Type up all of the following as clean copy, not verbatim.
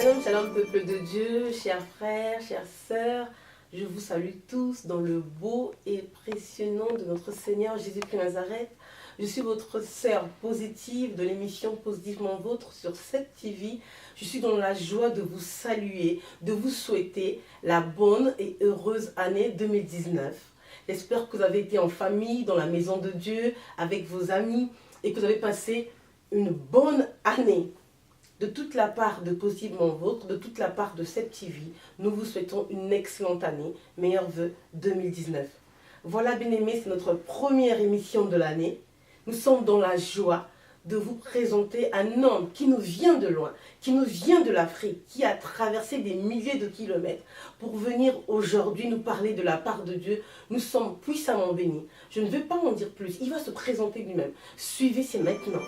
Shalom, shalom peuple de Dieu, chers frères, chères sœurs, je vous salue tous dans le beau et précieux nom de notre Seigneur Jésus-Christ Nazareth. Je suis votre sœur positive de l'émission Positivement Vôtre sur 7TV. Je suis dans la joie de vous saluer, de vous souhaiter la bonne et heureuse année 2019. J'espère que vous avez été en famille, dans la maison de Dieu, avec vos amis et que vous avez passé une bonne année. De toute la part de Positivement Vôtre, de toute la part de 7TV, nous vous souhaitons une excellente année. Meilleurs vœux 2019. Voilà, bien-aimés, c'est notre première émission de l'année. Nous sommes dans la joie de vous présenter un homme qui nous vient de loin, qui nous vient de l'Afrique, qui a traversé des milliers de kilomètres pour venir aujourd'hui nous parler de la part de Dieu. Nous sommes puissamment bénis. Je ne veux pas en dire plus. Il va se présenter lui-même. Suivez, c'est maintenant.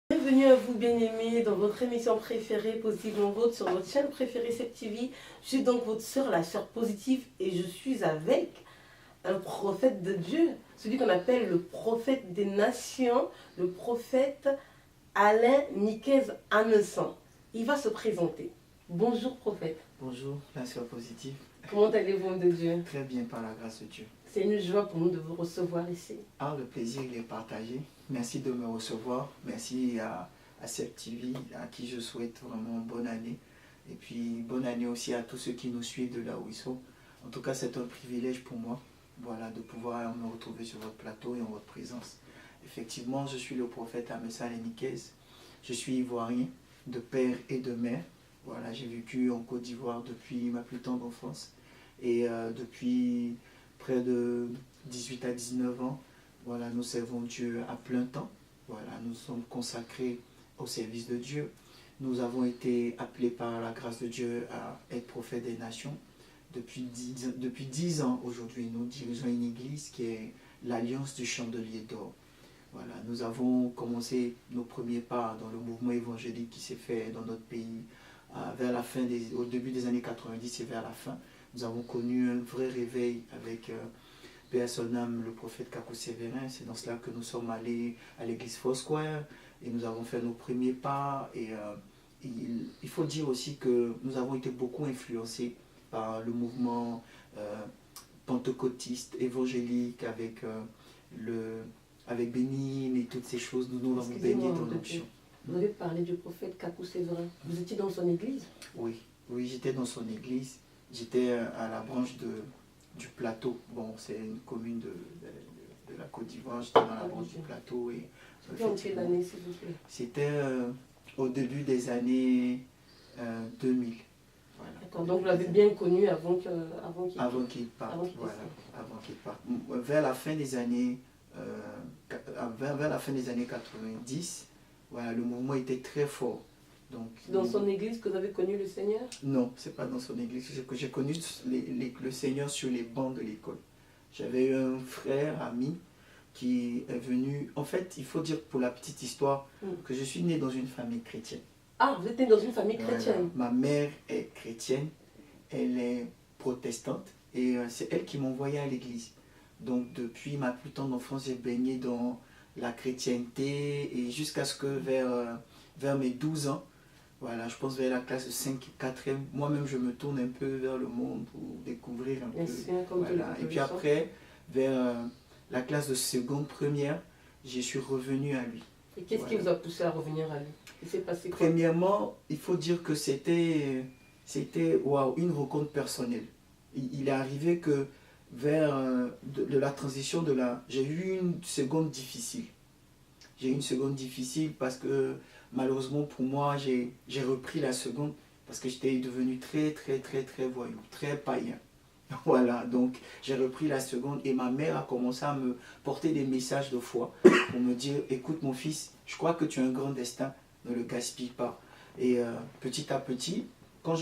Bienvenue à vous, bien-aimés, dans votre émission préférée, Positivement Vôtre, sur votre chaîne préférée 7TV. Je suis donc votre sœur, la sœur positive, et je suis avec un prophète de Dieu, celui qu'on appelle le prophète des nations, le prophète Alain Niquez Anessan. Il va se présenter. Bonjour, prophète. Bonjour, la sœur positive. Comment allez-vous, homme de Dieu? Très bien, par la grâce de Dieu. C'est une joie pour nous de vous recevoir ici. Ah, le plaisir, il est partagé. Merci de me recevoir. Merci à 7TV, à qui je souhaite vraiment bonne année. Et puis, bonne année aussi à tous ceux qui nous suivent de là où ils sont. En tout cas, c'est un privilège pour moi, voilà, de pouvoir me retrouver sur votre plateau et en votre présence. Effectivement, je suis le prophète Alain Niquez. Je suis ivoirien, de père et de mère. Voilà, j'ai vécu en Côte d'Ivoire depuis ma plus tendre enfance. Et depuis près de 18 à 19 ans, voilà, nous servons Dieu à plein temps. Voilà, nous sommes consacrés au service de Dieu. Nous avons été appelés par la grâce de Dieu à être prophètes des nations. Depuis 10 ans aujourd'hui, nous dirigeons une église qui est l'Alliance du Chandelier d'Or. Voilà, nous avons commencé nos premiers pas dans le mouvement évangélique qui s'est fait dans notre pays vers la fin au début des années 90 et vers la fin. Nous avons connu un vrai réveil avec Paix à son âme, le prophète Kakou Sévérin. C'est dans cela que nous sommes allés à l'église Foursquare et nous avons fait nos premiers pas. Et il faut dire aussi que nous avons été beaucoup influencés par le mouvement pentecôtiste, évangélique, avec Bénigne et toutes ces choses. Nous avons baigné dans l'onction. Vous avez parlé du prophète Kakou Sévérin. Vous étiez dans son église? Oui, j'étais dans son église. J'étais à la branche du Plateau. Bon, c'est une commune de la Côte d'Ivoire. J'étais dans la branche du Plateau. C'était en quelle année, s'il vous plaît? C'était au début des années 2000. Voilà. D'accord, donc vous l'avez bien connu avant qu'il parte. Voilà, avant qu'il parte. Vers la fin des années, vers la fin des années 90, voilà, le mouvement était très fort. C'est dans son église que vous avez connu le Seigneur? Non, c'est pas dans son église. J'ai connu le Seigneur sur les bancs de l'école. J'avais eu un frère, ami, qui est venu... En fait, il faut dire pour la petite histoire que je suis né dans une famille chrétienne. Ah, vous êtes né dans une famille chrétienne? Voilà. Ma mère est chrétienne, elle est protestante et c'est elle qui m'a envoyé à l'église. Donc depuis ma plus tendre enfance, j'ai baigné dans la chrétienté et jusqu'à ce que vers mes 12 ans, voilà, je pense vers la classe de 5 et 4e, moi-même je me tourne un peu vers le monde pour découvrir un peu. Voilà. Et puis après, vers la classe de seconde, première, je suis revenu à lui. Et qu'est-ce qui vous a poussé à revenir à lui? Il s'est passé quoi? Premièrement, il faut dire que c'était une rencontre personnelle. Il est arrivé que vers de la transition j'ai eu une seconde difficile. J'ai eu une seconde difficile parce que malheureusement pour moi, j'ai repris la seconde parce que j'étais devenu très voyou, très païen. Voilà, donc j'ai repris la seconde et ma mère a commencé à me porter des messages de foi pour me dire, écoute mon fils, je crois que tu as un grand destin, ne le gaspille pas. Et petit à petit, quand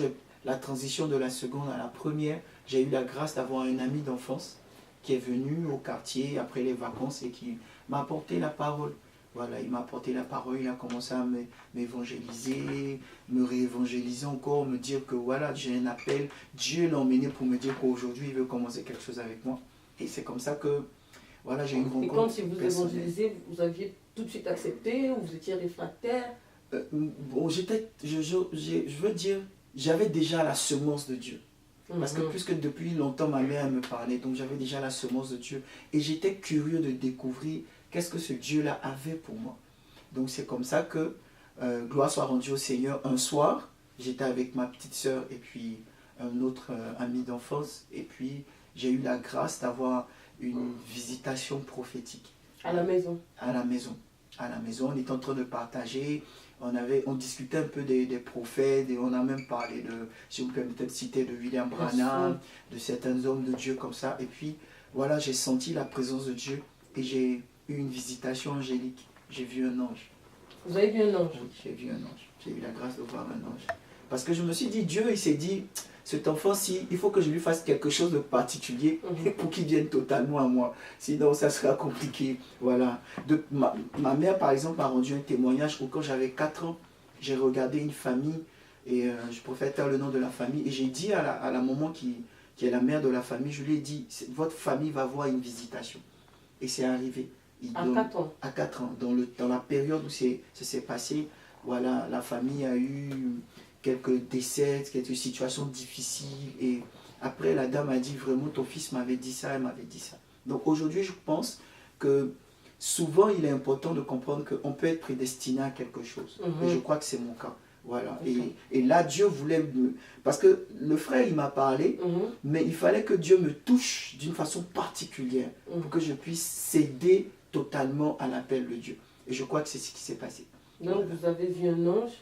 la transition de la seconde à la première, j'ai eu la grâce d'avoir un ami d'enfance qui est venu au quartier après les vacances et qui m'a apporté la parole. Voilà, il m'a apporté la parole, il a commencé à m'évangéliser, me réévangéliser encore, me dire que voilà, j'ai un appel, Dieu l'a emmené pour me dire qu'aujourd'hui il veut commencer quelque chose avec moi. Et c'est comme ça que voilà, j'ai une rencontre. Et quand il vous évangélisait, vous aviez tout de suite accepté ou vous étiez réfractaire? Bon, je veux dire, j'avais déjà la semence de Dieu. Parce que puisque depuis longtemps, ma mère me parlait, donc j'avais déjà la semence de Dieu. Et j'étais curieux de découvrir qu'est-ce que ce Dieu-là avait pour moi. Donc c'est comme ça que, gloire soit rendue au Seigneur, un soir, j'étais avec ma petite sœur et puis un autre ami d'enfance. Et puis j'ai eu la grâce d'avoir une visitation prophétique. À la maison? À la maison. À la maison, on était en train de partager. On discutait un peu des prophètes et on a même parlé de, si vous me permettez de citer, de William Branham, de certains hommes de Dieu comme ça. Et puis, voilà, j'ai senti la présence de Dieu et j'ai eu une visitation angélique. J'ai vu un ange. Vous avez vu un ange? Oui, j'ai vu un ange. J'ai eu la grâce de voir un ange. Parce que je me suis dit, Dieu, il s'est dit, cet enfant-ci, il faut que je lui fasse quelque chose de particulier pour qu'il vienne totalement à moi. Sinon, ça sera compliqué. Voilà. Ma mère, par exemple, m'a rendu un témoignage où quand j'avais 4 ans, j'ai regardé une famille et je préfère taire le nom de la famille. Et j'ai dit à la maman qui est la mère de la famille, je lui ai dit, votre famille va voir une visitation. Et c'est arrivé. À 4 ans? À 4 ans. Dans la période où ça s'est passé, voilà, la famille a eu quelques décès, quelques situations difficiles. Et après, la dame a dit vraiment, ton fils m'avait dit ça, elle m'avait dit ça. Donc aujourd'hui, je pense que souvent, il est important de comprendre qu'on peut être prédestiné à quelque chose. Et je crois que c'est mon cas. Voilà. Et là, Dieu voulait parce que le frère, il m'a parlé, mais il fallait que Dieu me touche d'une façon particulière pour que je puisse céder totalement à l'appel de Dieu. Et je crois que c'est ce qui s'est passé. Donc vous avez vu un ange,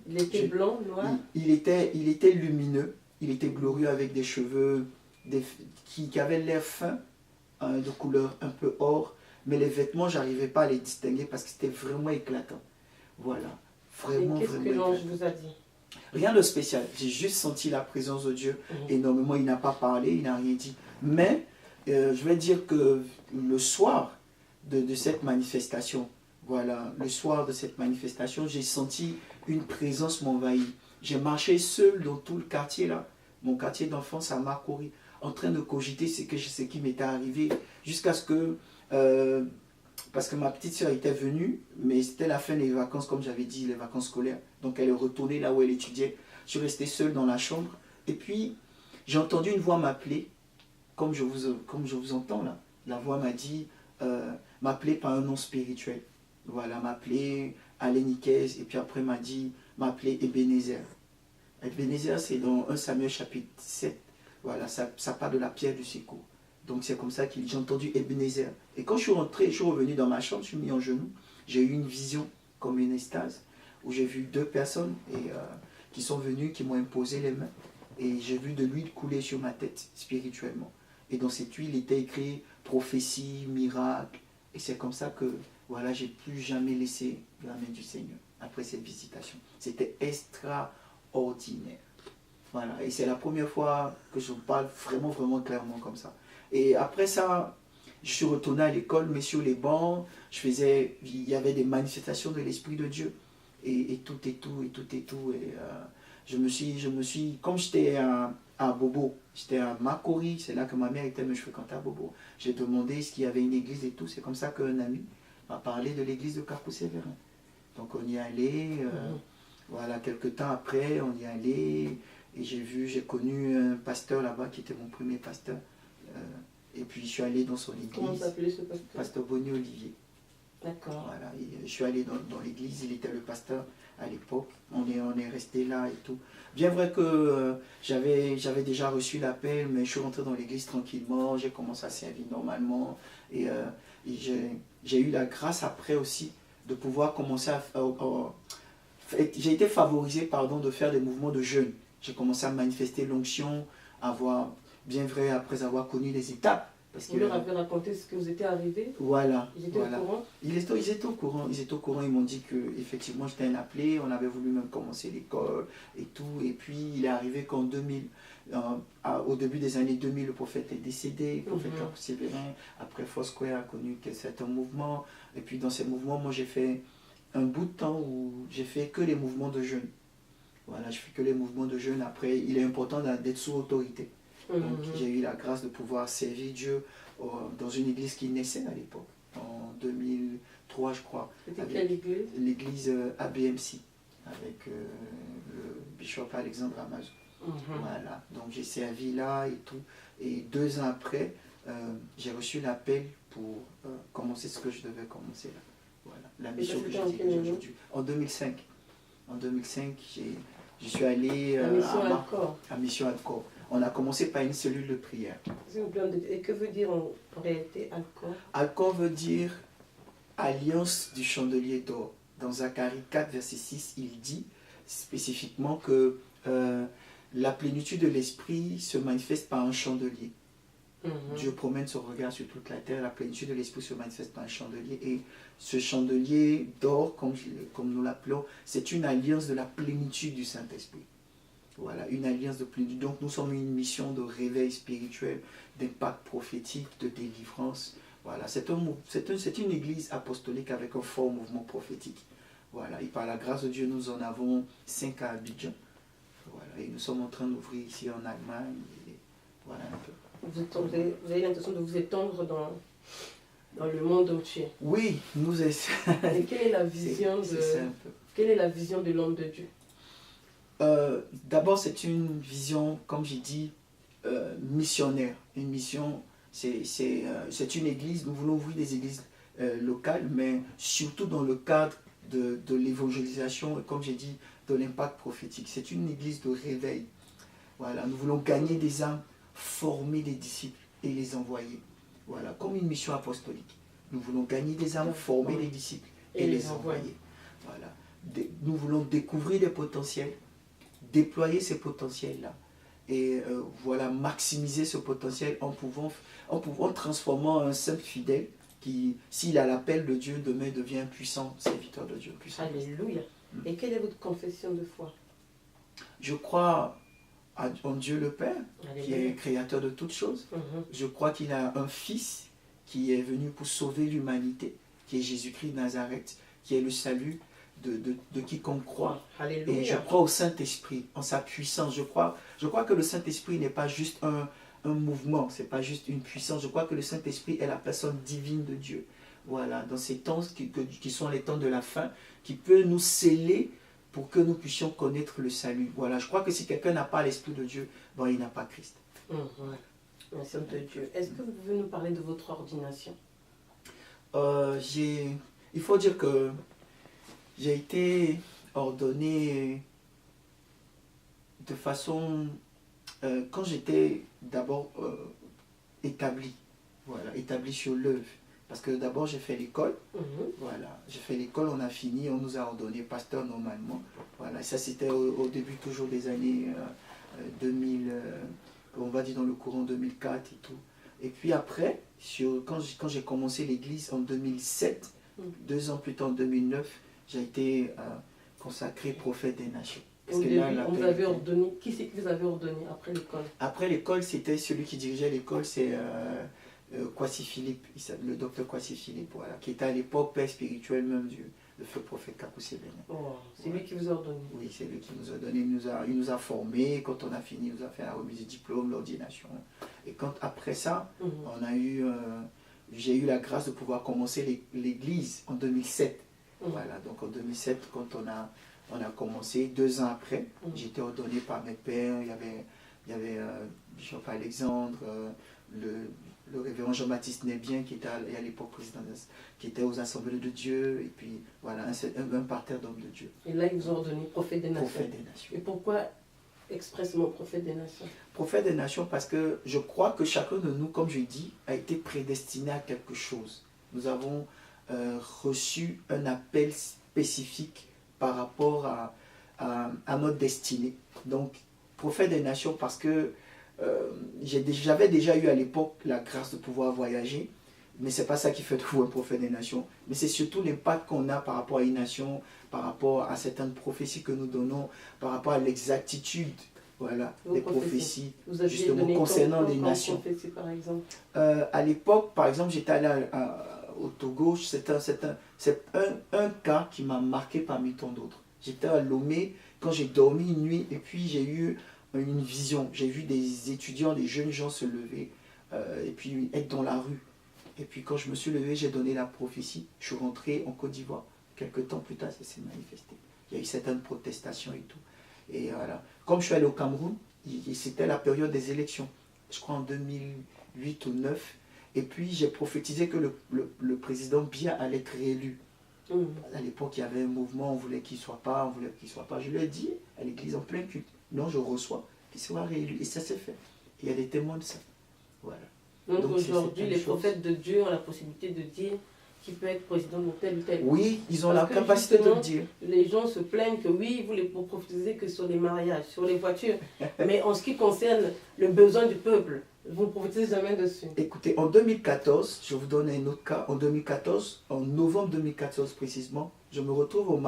il était blanc, noir? Il était lumineux, il était glorieux avec des cheveux qui avaient l'air fin, de couleur un peu or, mais les vêtements, je n'arrivais pas à les distinguer parce que c'était vraiment éclatant. Voilà, vraiment, et qu'est-ce que l'ange vous a dit? Rien de spécial, j'ai juste senti la présence de Dieu énormément, il n'a pas parlé, il n'a rien dit. Mais je vais dire que le soir de cette manifestation, voilà, le soir de cette manifestation, j'ai senti une présence m'envahir. J'ai marché seul dans tout le quartier là, mon quartier d'enfance à Marcory, en train de cogiter ce qui m'était arrivé, jusqu'à ce que, parce que ma petite soeur était venue, mais c'était la fin des vacances, comme j'avais dit, les vacances scolaires. Donc elle est retournée là où elle étudiait. Je suis resté seul dans la chambre. Et puis, j'ai entendu une voix m'appeler, comme je vous entends là. La voix m'a dit, m'appeler par un nom spirituel. Voilà, m'appeler Aléniquez, et puis après m'appeler Ebenezer. Ebenezer, c'est dans 1 Samuel chapitre 7. Voilà, ça part de la pierre du secours. Donc c'est comme ça que j'ai entendu Ebenezer. Et quand je suis rentré, je suis revenu dans ma chambre, je suis mis en genoux, j'ai eu une vision comme une extase, où j'ai vu 2 personnes qui sont venues, qui m'ont imposé les mains. Et j'ai vu de l'huile couler sur ma tête, spirituellement. Et dans cette huile était écrit prophétie, miracle. Et c'est comme ça que voilà, j'ai plus jamais laissé la main du Seigneur après cette visitation. C'était extraordinaire. Voilà, et c'est la première fois que je parle vraiment, vraiment clairement comme ça. Et après ça, je suis retourné à l'école, mais sur les bancs, il y avait des manifestations de l'Esprit de Dieu. Et tout. Et je me suis, comme j'étais à Bobo, j'étais à Marcory, c'est là que ma mère était, mais je fréquentais à Bobo. J'ai demandé s'il y avait une église et tout. C'est comme ça qu'un ami m'a parlé de l'église de Carrefour-Sévérin. Donc on y est allé, voilà, quelques temps après, on y est allé. Et j'ai connu un pasteur là-bas qui était mon premier pasteur. Et puis je suis allé dans son église. Comment s'appelait ce pasteur? Pasteur Bonnie Olivier. D'accord. Voilà, je suis allé dans l'église, il était le pasteur à l'époque. On est resté là et tout. Bien vrai que j'avais déjà reçu l'appel, mais je suis rentré dans l'église tranquillement, j'ai commencé à servir normalement. Et j'ai eu la grâce après aussi de pouvoir commencer j'ai été favorisé, de faire des mouvements de jeûne. J'ai commencé à manifester l'onction, bien vrai, après avoir connu les étapes. Vous leur avez raconté ce que vous étiez arrivé? Voilà. Ils étaient au courant? Ils étaient au courant. Ils m'ont dit qu'effectivement j'étais un appelé. On avait voulu même commencer l'école et tout. Et puis il est arrivé qu'en 2000, au début des années 2000, le prophète est décédé. Le prophète Carrefour-Sévérin. Après, Foursquare a connu certains mouvements. Et puis dans ces mouvements, moi j'ai fait un bout de temps où j'ai fait que les mouvements de jeûne. Voilà, je fais que les mouvements de jeûne. Après, il est important d'être sous autorité. Donc j'ai eu la grâce de pouvoir servir Dieu dans une église qui naissait à l'époque, 2003, je crois. C'était quelle église? L'église ABMC, avec le bishop Alexandre Amazon. Voilà, donc j'ai servi là et tout. Et 2 ans après, j'ai reçu l'appel pour commencer ce que je devais commencer là. Voilà, la mission que j'ai dirigée aujourd'hui. En 2005. En 2005, je suis allé à Mission Alcor. On a commencé par une cellule de prière. Et que veut dire en réalité Alcor? Alcor veut dire Alliance du chandelier d'or. Dans Zacharie 4, verset 6, il dit spécifiquement que la plénitude de l'esprit se manifeste par un chandelier. Dieu promène son regard sur toute la terre, la plénitude de l'esprit se manifeste par un chandelier. Et ce chandelier d'or, comme nous l'appelons, c'est une alliance de la plénitude du Saint-Esprit. Voilà, une alliance de plénitude. Donc nous sommes une mission de réveil spirituel, d'impact prophétique, de délivrance. Voilà, c'est une église apostolique avec un fort mouvement prophétique. Voilà, et par la grâce de Dieu, nous en avons 5 à Abidjan. Voilà, et nous sommes en train d'ouvrir ici en Allemagne. Et voilà un peu. Vous avez l'intention de vous étendre dans le monde entier? Oui, nous essayons. Et quelle est la vision quelle est la vision de l'homme de Dieu? D'abord, c'est une vision, comme j'ai dit, missionnaire. Une mission, c'est une église. Nous voulons ouvrir des églises locales, mais surtout dans le cadre de l'évangélisation et, comme j'ai dit, de l'impact prophétique. C'est une église de réveil. Voilà, nous voulons gagner des âmes, former des disciples et les envoyer. Voilà, comme une mission apostolique. Nous voulons gagner des âmes, former des disciples et les envoyer. Voilà. Nous voulons découvrir des potentiels, déployer ces potentiels-là et voilà, maximiser ce potentiel en transformant un simple fidèle qui, s'il a l'appel de Dieu, demain devient un puissant serviteur de Dieu. Alléluia. Et quelle est votre confession de foi? Je crois en Dieu le Père, qui est créateur de toutes choses. Je crois qu'il a un Fils qui est venu pour sauver l'humanité, qui est Jésus-Christ de Nazareth, qui est le salut de quiconque croit. Alléluia. Et je crois au Saint-Esprit, en sa puissance. Je crois que le Saint-Esprit n'est pas juste un mouvement, c'est pas juste une puissance. Je crois que le Saint-Esprit est la personne divine de Dieu. Voilà, dans ces temps qui sont les temps de la fin, qui peut nous sceller pour que nous puissions connaître le salut. Voilà, je crois que si quelqu'un n'a pas l'Esprit de Dieu, bon, il n'a pas Christ. Merci de Dieu. Est-ce que vous pouvez nous parler de votre ordination? Il faut dire que j'ai été ordonné de façon... quand j'étais d'abord établi, voilà, établi sur l'œuvre. Parce que d'abord j'ai fait l'école, voilà, j'ai fait l'école, on a fini, on nous a ordonné pasteur normalement. Voilà, ça c'était au début toujours des années 2000, on va dire dans le courant 2004 et tout. Et puis après, quand j'ai commencé l'église en 2007, 2 ans plus tard en 2009, j'ai été consacré prophète des nations. Au début, on vous avait ordonné, qui c'est que vous avez ordonné après l'école? Après l'école, c'était celui qui dirigeait l'école, c'est Kwasi Philippe, le docteur Kwasi Philippe, voilà, qui était à l'époque père spirituel même du feu prophète Kakoussé Bénin. Oh, c'est lui qui vous a ordonné? Oui, c'est lui qui nous a donné, il nous a formés. Quand on a fini, il nous a fait la remise du diplôme, l'ordination. Et après ça, j'ai eu la grâce de pouvoir commencer l'église en 2007. Voilà, donc en 2007, quand on a commencé, 2 ans après, j'étais ordonné par mes pères. Il y avait Bishop Alexandre, le révérend Jean-Baptiste Nebien, qui était à l'époque président, qui était aux Assemblées de Dieu, et puis voilà, un parterre d'hommes de Dieu. Et là, ils vous ont ordonné prophète des nations. Prophète des nations. Et pourquoi expressément prophète des nations? Prophète des nations parce que je crois que chacun de nous, comme je dis, a été prédestiné à quelque chose. Nous avons reçu un appel spécifique par rapport à notre destinée. Donc, prophète des nations parce que j'avais déjà eu à l'époque la grâce de pouvoir voyager, mais ce n'est pas ça qui fait de vous un prophète des nations, mais c'est surtout l'impact qu'on a par rapport à une nation, par rapport à certaines prophéties que nous donnons, par rapport à l'exactitude, voilà, des prophéties justement concernant les nations. Par exemple à l'époque, par exemple, j'étais allé au Togo, c'est un cas qui m'a marqué parmi tant d'autres. J'étais à Lomé quand j'ai dormi une nuit et puis j'ai eu une vision. J'ai vu des étudiants, des jeunes gens se lever et puis être dans la rue. Et puis quand je me suis levé, j'ai donné la prophétie. Je suis rentré en Côte d'Ivoire. Quelques temps plus tard, ça s'est manifesté. Il y a eu certaines protestations et tout. Et voilà. Comme je suis allé au Cameroun, c'était la période des élections. Je crois en 2008 ou 2009. Et puis j'ai prophétisé que le président Biya allait être réélu. À l'époque, il y avait un mouvement, on voulait qu'il ne soit pas, on voulait qu'il ne soit pas. Je lui ai dit à l'église en plein culte, non, je reçois qu'il soit réélu. Et ça s'est fait. Et il y a des témoins de ça. Voilà. Donc aujourd'hui, les prophètes de Dieu ont la possibilité de dire qui peut être président de tel ou tel. Oui, ils ont la capacité de le dire. Les gens se plaignent que oui, vous les prophétisez que sur les mariages, sur les voitures. Mais en ce qui concerne le besoin du peuple, vous ne prophétisez jamais dessus. Écoutez, en 2014, je vous donne un autre cas. En 2014, en novembre 2014 précisément, je me retrouve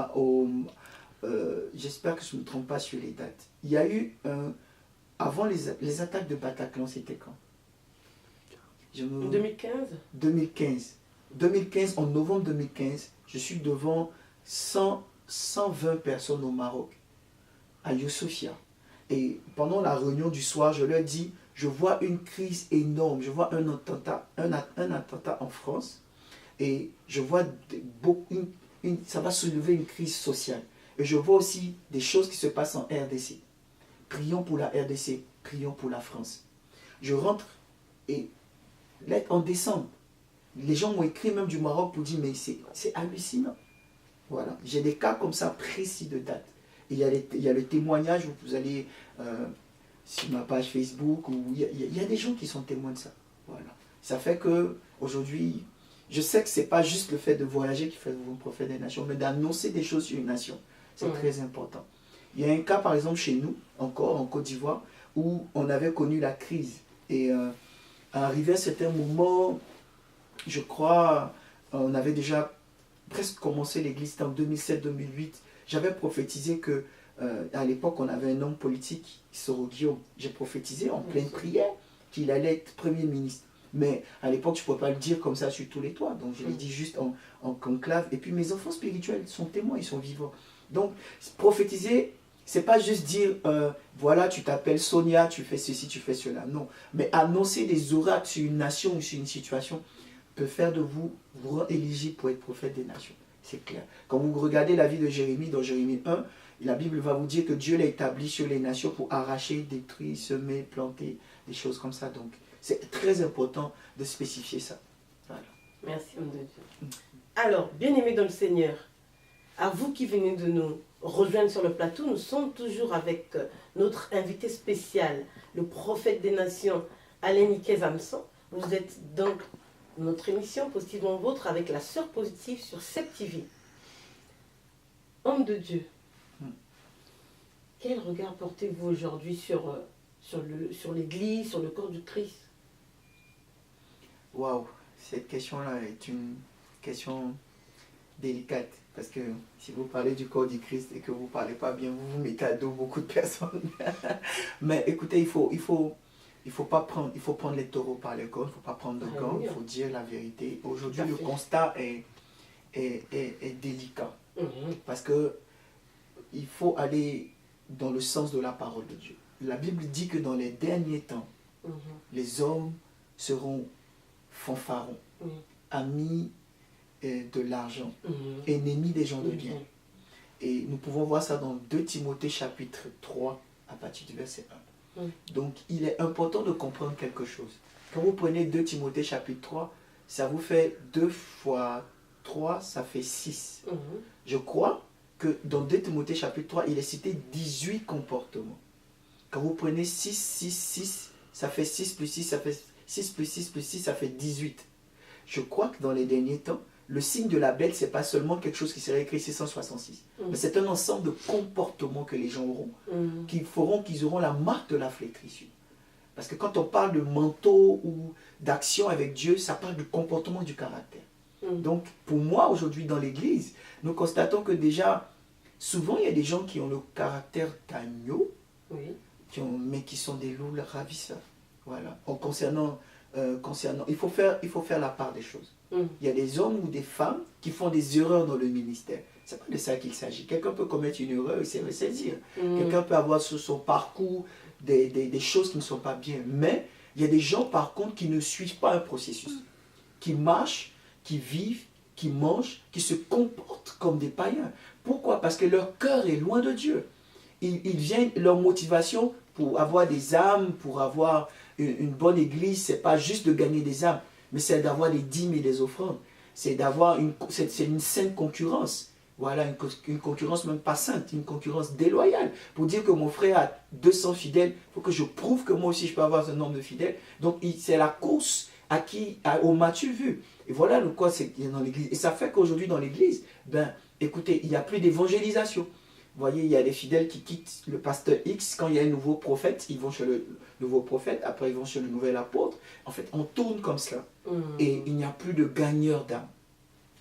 j'espère que je ne me trompe pas sur les dates. Il y a eu avant les attaques de Bataclan, c'était quand? 2015 2015, en novembre 2015, je suis devant 120 personnes au Maroc, à Youssoufia. Et pendant la réunion du soir, je leur dis, je vois une crise énorme, je vois un attentat en France, et je vois ça va soulever une crise sociale. Et je vois aussi des choses qui se passent en RDC. Prions pour la RDC, prions pour la France. Je rentre et en décembre, les gens m'ont écrit même du Maroc pour dire mais c'est hallucinant. Voilà, j'ai des cas comme ça précis de date. Et il y a le témoignage où vous allez sur ma page Facebook où il y a des gens qui sont témoins de ça. Voilà, ça fait que aujourd'hui, je sais que c'est pas juste le fait de voyager qui fait vous prophète des nations, mais d'annoncer des choses sur une nation, c'est très important. Il y a un cas par exemple chez nous, encore en Côte d'Ivoire, où on avait connu la crise et arrivé à un certain moment, je crois, on avait déjà presque commencé l'église, c'était en 2007-2008. J'avais prophétisé que, à l'époque, on avait un homme politique, Soro Guillaume. J'ai prophétisé en pleine prière qu'il allait être Premier ministre. Mais à l'époque, je ne pouvais pas le dire comme ça sur tous les toits. Donc je l'ai dit juste en conclave. Et puis mes enfants spirituels sont témoins, ils sont vivants. Donc prophétiser, c'est pas juste dire, voilà, tu t'appelles Sonia, tu fais ceci, tu fais cela. Non. Mais annoncer des oracles sur une nation ou sur une situation peut faire de vous rendre éligible pour être prophète des nations. C'est clair. Quand vous regardez la vie de Jérémie, dans Jérémie 1, la Bible va vous dire que Dieu l'a établi sur les nations pour arracher, détruire, semer, planter, des choses comme ça. Donc, c'est très important de spécifier ça. Voilà. Merci, homme de Dieu. Alors, bien-aimés dans le Seigneur, à vous qui venez de nous rejoindre sur le plateau, nous sommes toujours avec notre invité spécial, le prophète des nations, Alain Niquet-Zamson. Vous êtes donc notre émission Positivement Vôtre avec la sœur positive sur Sept TV. Homme de Dieu, quel regard portez-vous aujourd'hui sur l'Église, sur le corps du Christ? Waouh, cette question-là est une question délicate. Parce que si vous parlez du corps du Christ et que vous ne parlez pas bien, vous vous mettez à dos beaucoup de personnes. Mais écoutez, il faut prendre les taureaux par les cornes, il ne faut pas prendre de gants, il faut dire la vérité. Aujourd'hui, le constat est délicat. Parce qu'il faut aller dans le sens de la parole de Dieu. La Bible dit que dans les derniers temps, les hommes seront fanfarons, amis de l'argent, ennemis des gens de bien. Et nous pouvons voir ça dans 2 Timothée chapitre 3 à partir du verset 1. Donc il est important de comprendre quelque chose. Quand vous prenez 2 Timothée chapitre 3, ça vous fait 2 fois 3, ça fait 6. Je crois que dans 2 Timothée chapitre 3, il est cité 18 comportements. Quand vous prenez 6, 6, 6, ça fait 6 plus 6, ça fait 6 plus 6 plus 6, ça fait 18. Je crois que dans les derniers temps, le signe de la bête, ce n'est pas seulement quelque chose qui serait écrit 666, mais c'est un ensemble de comportements que les gens auront, qui feront qu'ils auront la marque de la flétrissure. Parce que quand on parle de manteau ou d'action avec Dieu, ça parle du comportement, du caractère. Donc, pour moi, aujourd'hui, dans l'Église, nous constatons que déjà, souvent, il y a des gens qui ont le caractère d'agneau, mais qui sont des loups ravisseurs. Voilà. Il faut faire la part des choses. Il y a des hommes ou des femmes qui font des erreurs dans le ministère. Ce n'est pas de ça qu'il s'agit. Quelqu'un peut commettre une erreur et se ressaisir. Quelqu'un peut avoir sur son parcours des choses qui ne sont pas bien. Mais il y a des gens, par contre, qui ne suivent pas un processus. qui marchent, qui vivent, qui mangent, qui se comportent comme des païens. Pourquoi? Parce que leur cœur est loin de Dieu. Ils viennent, leur motivation pour avoir des âmes, pour avoir une bonne église, ce n'est pas juste de gagner des âmes, mais c'est d'avoir des dîmes et des offrandes. C'est une saine concurrence. Voilà, une concurrence même pas sainte, une concurrence déloyale. Pour dire que mon frère a 200 fidèles, il faut que je prouve que moi aussi je peux avoir ce nombre de fidèles. Donc c'est la course au mas-tu vu. Et voilà le quoi c'est dans l'église. Et ça fait qu'aujourd'hui dans l'église, ben, écoutez, il n'y a plus d'évangélisation. Vous voyez, il y a des fidèles qui quittent le pasteur X. Quand il y a un nouveau prophète, ils vont chez le nouveau prophète. Après, ils vont chez le nouvel apôtre. En fait, on tourne comme cela. Et il n'y a plus de gagneur d'âme.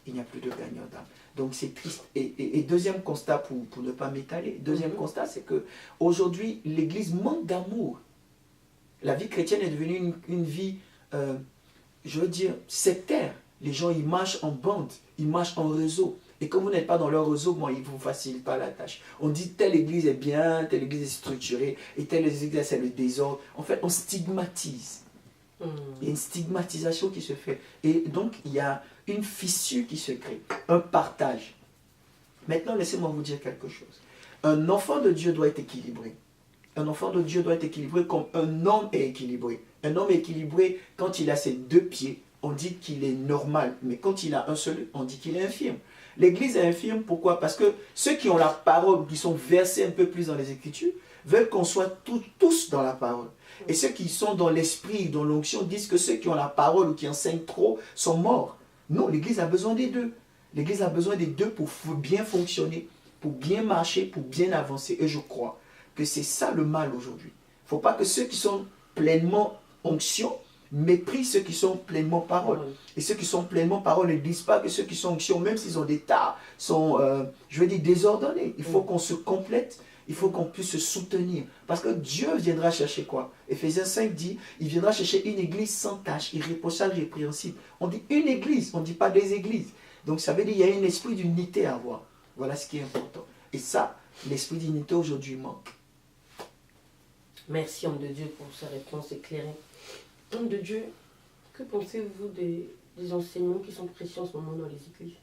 Il n'y a plus de gagneur d'âme. Donc, c'est triste. Et deuxième constat, pour ne pas m'étaler, deuxième constat, c'est qu'aujourd'hui, l'Église manque d'amour. La vie chrétienne est devenue une vie, je veux dire, sectaire. Les gens, ils marchent en bande, ils marchent en réseau. Et comme vous n'êtes pas dans leur réseau, bon, ils ne vous facilitent pas la tâche. On dit telle église est bien, telle église est structurée, et telle église c'est le désordre. En fait, on stigmatise. Il y a une stigmatisation qui se fait. Et donc, il y a une fissure qui se crée, un partage. Maintenant, laissez-moi vous dire quelque chose. Un enfant de Dieu doit être équilibré. Un enfant de Dieu doit être équilibré comme un homme est équilibré. Un homme équilibré, quand il a ses deux pieds, on dit qu'il est normal. Mais quand il a un seul, on dit qu'il est infirme. L'Église est infirme, pourquoi? Parce que ceux qui ont la parole, qui sont versés un peu plus dans les Écritures, veulent qu'on soit tous dans la parole. Et ceux qui sont dans l'esprit, dans l'onction, disent que ceux qui ont la parole ou qui enseignent trop sont morts. Non, l'Église a besoin des deux. L'Église a besoin des deux pour bien fonctionner, pour bien marcher, pour bien avancer. Et je crois que c'est ça le mal aujourd'hui. Il ne faut pas que ceux qui sont pleinement onction méprisent ceux qui sont pleinement parole. Et ceux qui sont pleinement parole ne disent pas que ceux qui sont onction, même s'ils ont des tas, sont, je veux dire, désordonnés. Il faut qu'on se complète, il faut qu'on puisse se soutenir. Parce que Dieu viendra chercher quoi? Éphésiens 5 dit, il viendra chercher une église sans tache, irréprochable, répréhensible. On dit une église, on ne dit pas des églises. Donc ça veut dire qu'il y a un esprit d'unité à avoir. Voilà ce qui est important. Et ça, l'esprit d'unité aujourd'hui manque. Merci, homme de Dieu, pour sa réponse éclairée. Homme de Dieu, que pensez-vous des enseignements qui sont précieux en ce moment dans les églises?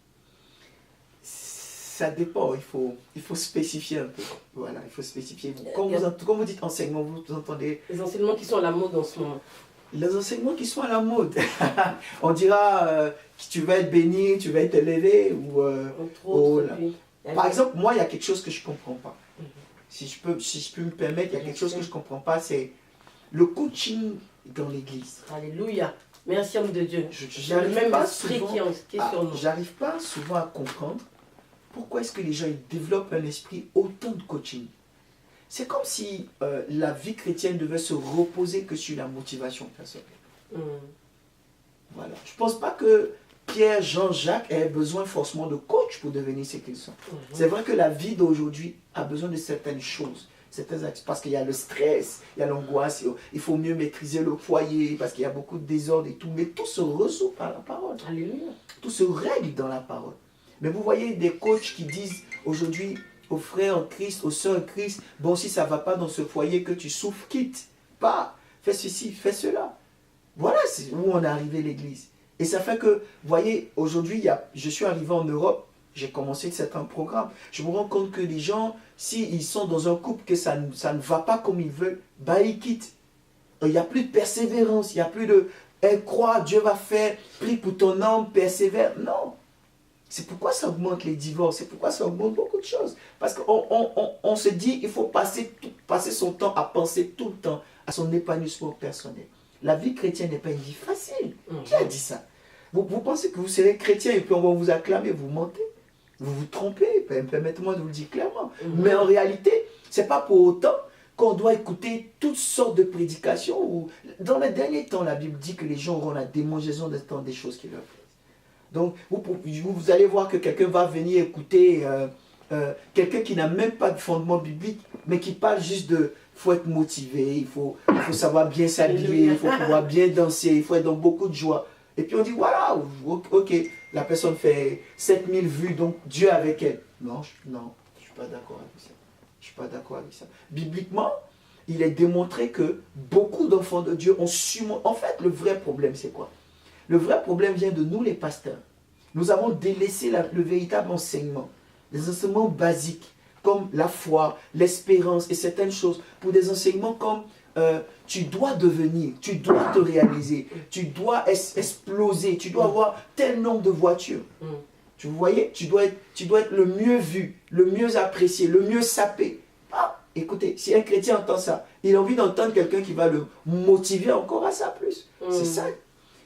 Ça dépend, il faut spécifier un peu. Voilà, il faut spécifier. Quand vous dites enseignement, vous entendez... Les enseignements qui sont à la mode en ce moment. Les enseignements qui sont à la mode. On dira que tu vas être béni, tu vas être élevé. Ou, entre autres, par exemple, moi, il y a quelque chose que je ne comprends pas. Si je peux me permettre, il y a quelque chose que je ne comprends pas, c'est le coaching dans l'église. Alléluia. Merci, homme de Dieu. J'arrive pas souvent à comprendre pourquoi est-ce que les gens ils développent un esprit autant de coaching. C'est comme si la vie chrétienne devait se reposer que sur la motivation personnelle. Voilà. Je ne pense pas que Pierre, Jean, Jacques aient besoin forcément de coach pour devenir ce qu'ils sont. C'est vrai que la vie d'aujourd'hui a besoin de certaines choses. Parce qu'il y a le stress, il y a l'angoisse, il faut mieux maîtriser le foyer, parce qu'il y a beaucoup de désordre et tout. Mais tout se résout par la parole. Alléluia. Tout se règle dans la parole. Mais vous voyez des coachs qui disent aujourd'hui aux frères en Christ, aux sœurs en Christ, bon, si ça ne va pas dans ce foyer que tu souffres, quitte. Pas, fais ceci, fais cela. Voilà où on est arrivé l'église. Et ça fait que, vous voyez, aujourd'hui, je suis arrivé en Europe, j'ai commencé certains programmes. Je me rends compte que les gens, s'ils sont dans un couple que ça ne va pas comme ils veulent, bah ils quittent. Il n'y a plus de persévérance, il n'y a plus de crois, Dieu va faire, prie pour ton âme, persévère. Non. C'est pourquoi ça augmente les divorces, c'est pourquoi ça augmente beaucoup de choses. Parce qu'on se dit, il faut passer son temps à penser tout le temps à son épanouissement personnel. La vie chrétienne n'est pas une vie facile. Qui a dit ça? Vous pensez que vous serez chrétien et puis on va vous acclamer, vous mentez. Vous vous trompez, permettez-moi de vous le dire clairement. Mais en réalité, ce n'est pas pour autant qu'on doit écouter toutes sortes de prédications. Dans les derniers temps, la Bible dit que les gens auront la démangeaison d'entendre des choses qui leur plaisent. Donc, vous allez voir que quelqu'un va venir écouter quelqu'un qui n'a même pas de fondement biblique, mais qui parle juste de faut être motivé, il faut savoir bien s'habiller, il faut pouvoir bien danser, il faut être dans beaucoup de joie. Et puis on dit, voilà, ok, la personne fait 7000 vues, donc Dieu avec elle. Non, je ne suis pas d'accord avec ça. Je ne suis pas d'accord avec ça. Bibliquement, il est démontré que beaucoup d'enfants de Dieu ont su... En fait, le vrai problème, c'est quoi? Le vrai problème vient de nous, les pasteurs. Nous avons délaissé le véritable enseignement, des enseignements basiques, comme la foi, l'espérance et certaines choses, pour des enseignements comme tu dois devenir, tu dois te réaliser, tu dois exploser, tu dois avoir tel nombre de voitures. Tu voyez, tu dois être le mieux vu, le mieux apprécié, le mieux sapé. Ah, écoutez, si un chrétien entend ça, il a envie d'entendre quelqu'un qui va le motiver encore à ça plus. C'est ça.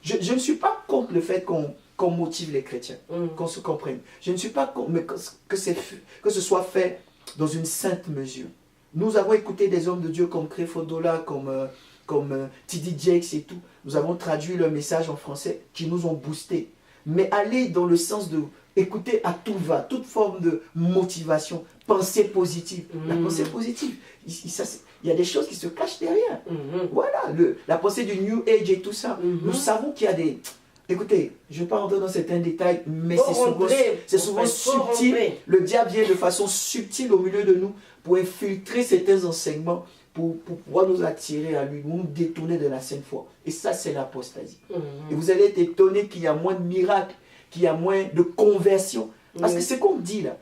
Je ne suis pas contre le fait qu'on motive les chrétiens, qu'on se comprenne. Je ne suis pas contre, mais que ce soit fait dans une sainte mesure. Nous avons écouté des hommes de Dieu comme Créfodola, comme T.D. Jakes et tout. Nous avons traduit leur message en français qui nous ont boostés. Mais aller dans le sens de écouter à tout va, toute forme de motivation, pensée positive. La pensée positive, il y a des choses qui se cachent derrière. Voilà, la pensée du New Age et tout ça. Nous savons qu'il y a des... Écoutez, je ne vais pas rentrer dans certains détails, mais c'est souvent subtil. Le diable vient de façon subtile au milieu de nous pour infiltrer certains enseignements, pour pouvoir nous attirer à lui, nous détourner de la sainte foi. Et ça, c'est l'apostasie. Et vous allez être étonné qu'il y a moins de miracles, qu'il y a moins de conversions. Parce que c'est qu'on dit là.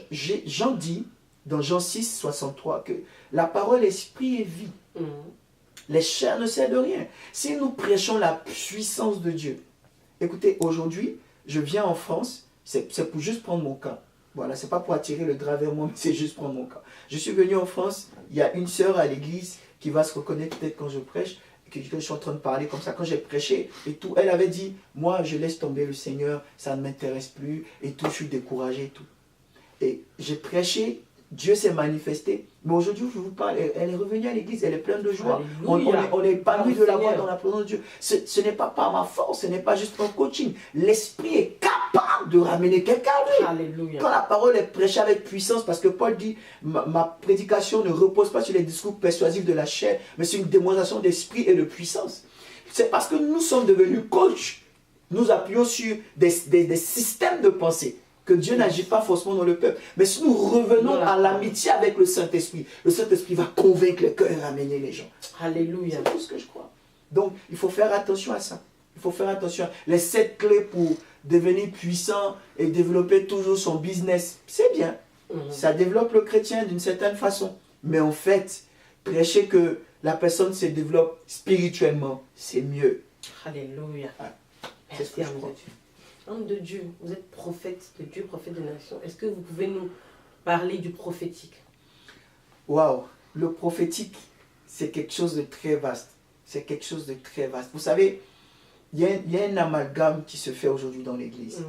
Jean dit, dans Jean 6, 63, que la parole esprit et vie. Les chairs ne servent de rien. Si nous prêchons la puissance de Dieu. Écoutez, aujourd'hui, je viens en France, c'est pour juste prendre mon cas. Voilà, c'est pas pour attirer le drap vers moi, mais c'est juste prendre mon cas. Je suis venu en France, il y a une sœur à l'église qui va se reconnaître peut-être quand je prêche, que je suis en train de parler comme ça, quand j'ai prêché et tout. Elle avait dit, moi je laisse tomber le Seigneur, ça ne m'intéresse plus et tout, je suis découragé et tout. Et j'ai prêché, Dieu s'est manifesté, mais aujourd'hui je vous parle, elle est revenue à l'église, elle est pleine de joie. On est épanoui de la voir dans la présence de Dieu. Ce n'est pas par ma force, ce n'est pas juste un coaching. L'esprit est capable de ramener quelqu'un à lui. Alléluia. Quand la parole est prêchée avec puissance, parce que Paul dit, ma prédication ne repose pas sur les discours persuasifs de la chair, mais sur une démonstration d'esprit et de puissance. C'est parce que nous sommes devenus coachs, nous appuyons sur des systèmes de pensée, que Dieu n'agit pas forcément dans le peuple. Mais si nous revenons à l'amitié avec le Saint-Esprit va convaincre le cœur et ramener les gens. Alléluia. C'est tout ce que je crois. Donc, il faut faire attention à ça. Il faut faire attention. Les 7 clés pour devenir puissant et développer toujours son business, c'est bien. Ça développe le chrétien d'une certaine façon. Mais en fait, prêcher que la personne se développe spirituellement, c'est mieux. Alléluia. Ah, merci à vous. Homme de Dieu, vous êtes prophète de Dieu, prophète de nation. Est-ce que vous pouvez nous parler du prophétique? Waouh, le prophétique, c'est quelque chose de très vaste. C'est quelque chose de très vaste. Vous savez, il y a un amalgame qui se fait aujourd'hui dans l'Église.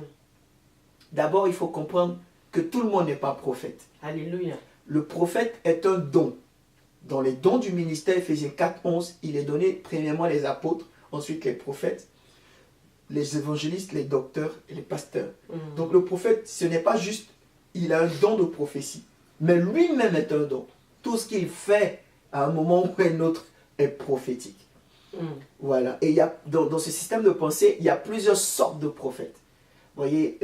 D'abord, il faut comprendre que tout le monde n'est pas prophète. Alléluia. Le prophète est un don. Dans les dons du ministère, Ephésiens 4, 11, il est donné premièrement les apôtres, ensuite les prophètes, les évangélistes, les docteurs et les pasteurs. Donc le prophète, ce n'est pas juste, il a un don de prophétie, mais lui-même est un don. Tout ce qu'il fait à un moment ou à un autre est prophétique. Voilà. Et il y a, dans ce système de pensée, il y a plusieurs sortes de prophètes. Vous voyez,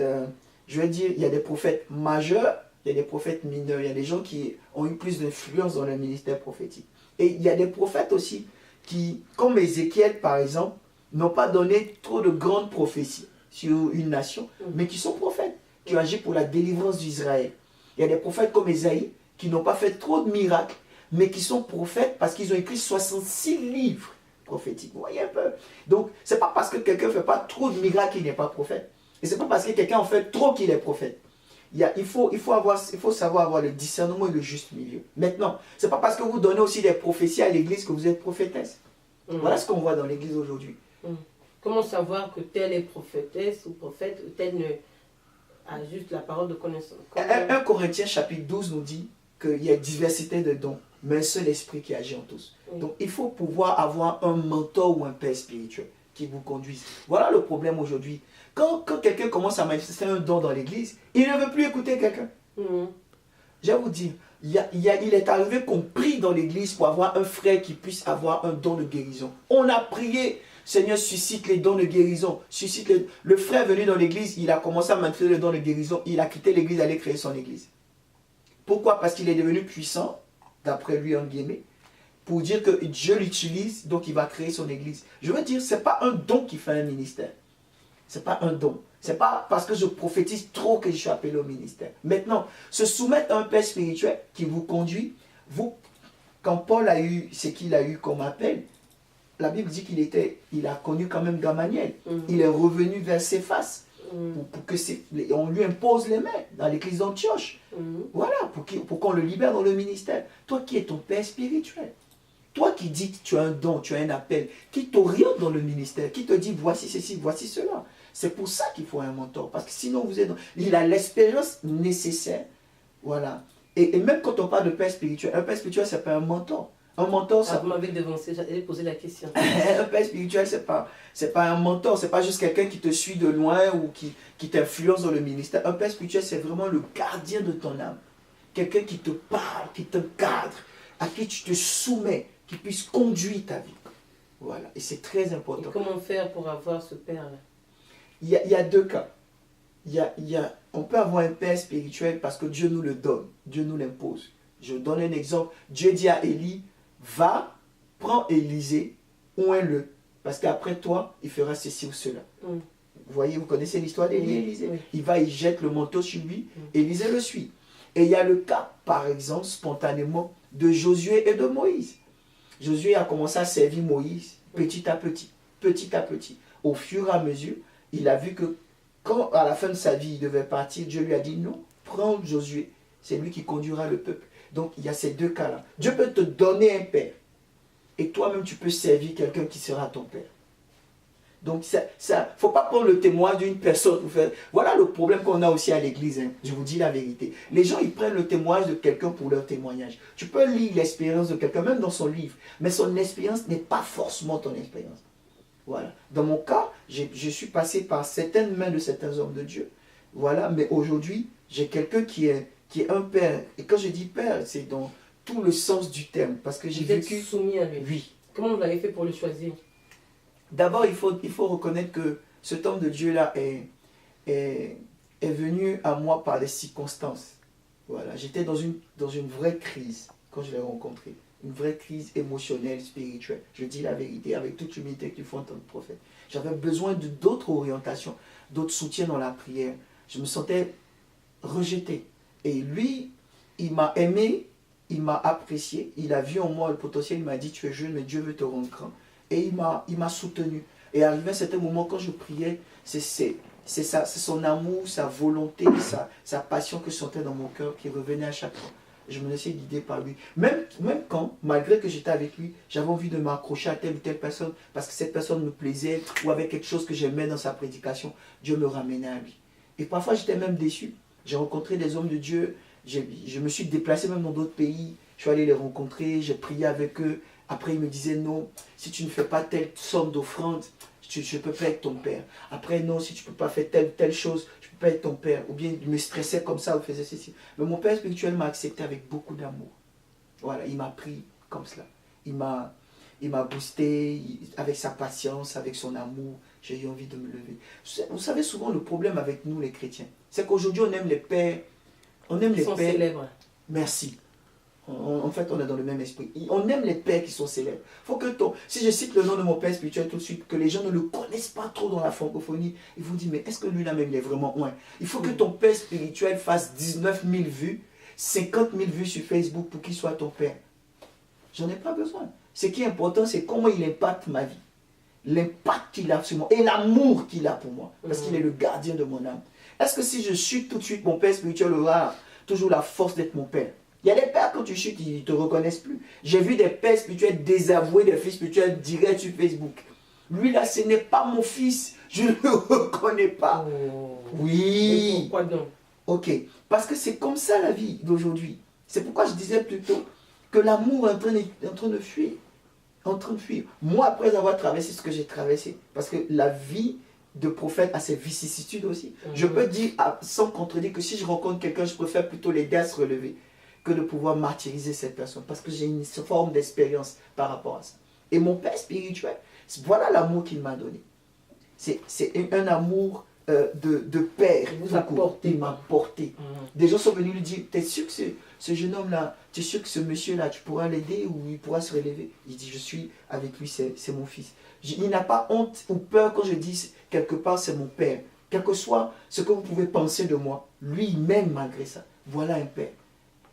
je vais dire, il y a des prophètes majeurs, il y a des prophètes mineurs, il y a des gens qui ont eu plus d'influence dans le ministère prophétique. Et il y a des prophètes aussi qui, comme Ézéchiel par exemple, n'ont pas donné trop de grandes prophéties sur une nation, mais qui sont prophètes, qui ont agi pour la délivrance d'Israël. Il y a des prophètes comme Ésaïe, qui n'ont pas fait trop de miracles, mais qui sont prophètes parce qu'ils ont écrit 66 livres prophétiques. Vous voyez un peu? Donc, ce n'est pas parce que quelqu'un ne fait pas trop de miracles qu'il n'est pas prophète. Et ce n'est pas parce que quelqu'un en fait trop qu'il est prophète. Il faut savoir avoir le discernement et le juste milieu. Maintenant, ce n'est pas parce que vous donnez aussi des prophéties à l'église que vous êtes prophétesse. Voilà ce qu'on voit dans l'église aujourd'hui. Comment savoir que telle est prophétesse ou prophète, ou telle ne a juste la parole de connaissance? 1 Corinthiens chapitre 12 nous dit qu'il y a diversité de dons, mais un seul esprit qui agit en tous. Donc il faut pouvoir avoir un mentor ou un père spirituel qui vous conduise. Voilà le problème aujourd'hui. Quand quelqu'un commence à manifester un don dans l'église, il ne veut plus écouter quelqu'un. Je vais vous dire, il est arrivé qu'on prie dans l'église pour avoir un frère qui puisse avoir un don de guérison. On a prié, Seigneur, suscite les dons de guérison. Le frère venu dans l'église, il a commencé à manifester le don de guérison. Il a quitté l'église, allait créer son église. Pourquoi? Parce qu'il est devenu puissant, d'après lui, en guillemets. pour dire que Dieu l'utilise, donc il va créer son église. Je veux dire, ce n'est pas un don qui fait un ministère. Ce n'est pas un don. Ce n'est pas parce que je prophétise trop que je suis appelé au ministère. Maintenant, se soumettre à un père spirituel qui vous conduit, quand Paul a eu ce qu'il a eu comme appel, la Bible dit il a connu quand même Gamaliel. Il est revenu vers Céphas pour que on lui impose les mains dans l'église d'Antioche. Voilà, pour qu'on le libère dans le ministère. Toi qui es ton père spirituel, toi qui dis que tu as un don, tu as un appel, qui t'oriente dans le ministère, qui te dit voici ceci, voici cela. C'est pour ça qu'il faut un mentor. Parce que sinon, il a l'expérience nécessaire. Voilà. Et même quand on parle de père spirituel, un père spirituel, ce n'est pas un mentor. Un mentor, ça... Vous m'avez devancé, j'allais poser la question. Un père spirituel, ce n'est pas un mentor. Ce n'est pas juste quelqu'un qui te suit de loin ou qui t'influence dans le ministère. Un père spirituel, c'est vraiment le gardien de ton âme. Quelqu'un qui te parle, qui te cadre, à qui tu te soumets, qui puisse conduire ta vie. Voilà. Et c'est très important. Et comment faire pour avoir ce père-là? Il y a deux cas. On peut avoir un père spirituel parce que Dieu nous le donne. Dieu nous l'impose. Je donne un exemple. Dieu dit à Élie, va, prends Élisée, oins-le. Parce qu'après toi, il fera ceci ou cela. Vous voyez, vous connaissez l'histoire d'Élie et Élisée. Il va, il jette le manteau sur lui. Élisée le suit. Et il y a le cas, par exemple, spontanément, de Josué et de Moïse. Josué a commencé à servir Moïse petit à petit, petit à petit. Au fur et à mesure, il a vu que quand à la fin de sa vie, il devait partir, Dieu lui a dit non, prends Josué, c'est lui qui conduira le peuple. Donc il y a ces deux cas-là. Dieu peut te donner un père et toi-même tu peux servir quelqu'un qui sera ton père. Donc il ne faut pas prendre le témoin d'une personne. Voilà le problème qu'on a aussi à l'église, hein. Je vous dis la vérité. Les gens, ils prennent le témoignage de quelqu'un pour leur témoignage. Tu peux lire l'expérience de quelqu'un, même dans son livre, mais son expérience n'est pas forcément ton expérience. Voilà. Dans mon cas, je suis passé par certaines mains de certains hommes de Dieu. Voilà. Mais aujourd'hui, j'ai quelqu'un qui est un père. Et quand je dis père, c'est dans tout le sens du terme. Parce que j'ai vécu... soumis à lui. Oui. Comment vous l'avez fait pour le choisir? D'abord, il faut reconnaître que cet homme de Dieu-là est venu à moi par des circonstances. Voilà. J'étais dans une vraie crise quand je l'ai rencontré. Une vraie crise émotionnelle, spirituelle. Je dis la vérité avec toute humilité qu'il faut en tant que prophète. J'avais besoin d'autres orientations, d'autres soutiens dans la prière. Je me sentais rejeté. Et lui, il m'a aimé, il m'a apprécié, il a vu en moi le potentiel, il m'a dit tu es jeune mais Dieu veut te rendre grand. Et il m'a soutenu. Et arrivé à un certain moment, quand je priais, c'est son amour, sa volonté, sa passion que je sentais dans mon cœur qui revenait à chaque fois. Je me laissais guider par lui. Même quand, malgré que j'étais avec lui, j'avais envie de m'accrocher à telle ou telle personne parce que cette personne me plaisait ou avait quelque chose que j'aimais dans sa prédication, Dieu me ramenait à lui. Et parfois, j'étais même déçu. J'ai rencontré des hommes de Dieu, je me suis déplacé même dans d'autres pays, je suis allé les rencontrer, j'ai prié avec eux. Après, ils me disaient non, si tu ne fais pas telle somme d'offrande, je ne peux pas être ton père. Après, non, si tu ne peux pas faire telle chose, je ne peux pas être ton père. Ou bien, il me stressait comme ça, ou faisait ceci. Mais mon père spirituel m'a accepté avec beaucoup d'amour. Voilà, il m'a pris comme cela. Il m'a boosté avec sa patience, avec son amour. J'ai eu envie de me lever. Vous savez, souvent, le problème avec nous, les chrétiens, c'est qu'aujourd'hui, on aime les pères. On aime les pères. Célèbres. Merci. En fait, on est dans le même esprit. On aime les pères qui sont célèbres. Faut que si je cite le nom de mon père spirituel tout de suite, que les gens ne le connaissent pas trop dans la francophonie, ils vous disent, mais est-ce que lui-là même, il est vraiment loin? Il faut que ton père spirituel fasse 19 000 vues, 50 000 vues sur Facebook pour qu'il soit ton père. J'en ai pas besoin. Ce qui est important, c'est comment il impacte ma vie. L'impact qu'il a sur moi et l'amour qu'il a pour moi. Parce qu'il est le gardien de mon âme. Est-ce que si je chute tout de suite, mon père spirituel aura toujours la force d'être mon père? Il y a des pères, quand tu chutes, ils ne te reconnaissent plus. J'ai vu des pères spirituels désavoués, des fils spirituels directs sur Facebook. Lui là, ce n'est pas mon fils. Je ne le reconnais pas. Oh. Oui. Mais pourquoi donc? Ok. Parce que c'est comme ça la vie d'aujourd'hui. C'est pourquoi je disais plutôt que l'amour est en train de fuir. En train de fuir. Moi, après avoir traversé ce que j'ai traversé, parce que la vie de prophète a ses vicissitudes aussi. Je peux dire sans contredire que si je rencontre quelqu'un, je préfère plutôt l'aider à se relever que de pouvoir martyriser cette personne. Parce que j'ai une forme d'expérience par rapport à ça. Et mon père spirituel, voilà l'amour qu'il m'a donné. C'est un amour de père. Il vous a porté. Il m'a porté. Des gens sont venus lui dire, t'es sûr que ce jeune homme-là, tu es sûr que ce monsieur-là, tu pourras l'aider ou il pourra se relever? Il dit, je suis avec lui, c'est mon fils. Il n'a pas honte ou peur quand je dis quelque part, c'est mon père. Quel que soit ce que vous pouvez penser de moi, lui, il m'aime malgré ça. Voilà un père.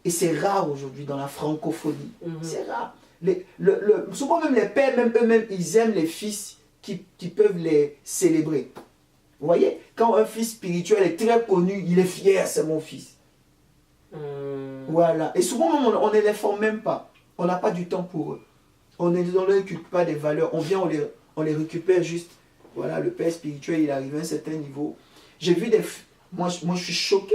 Et c'est rare aujourd'hui dans la francophonie. C'est rare. Souvent même les pères, même eux-mêmes, ils aiment les fils qui peuvent les célébrer. Vous voyez, quand un fils spirituel est très connu, il est fier, c'est mon fils. Voilà. Et souvent, on ne les forme même pas. On n'a pas du temps pour eux. On ne leur récupère pas des valeurs. On vient, on les récupère juste. Voilà, le père spirituel, il arrive à un certain niveau. J'ai vu des... Moi, je suis choqué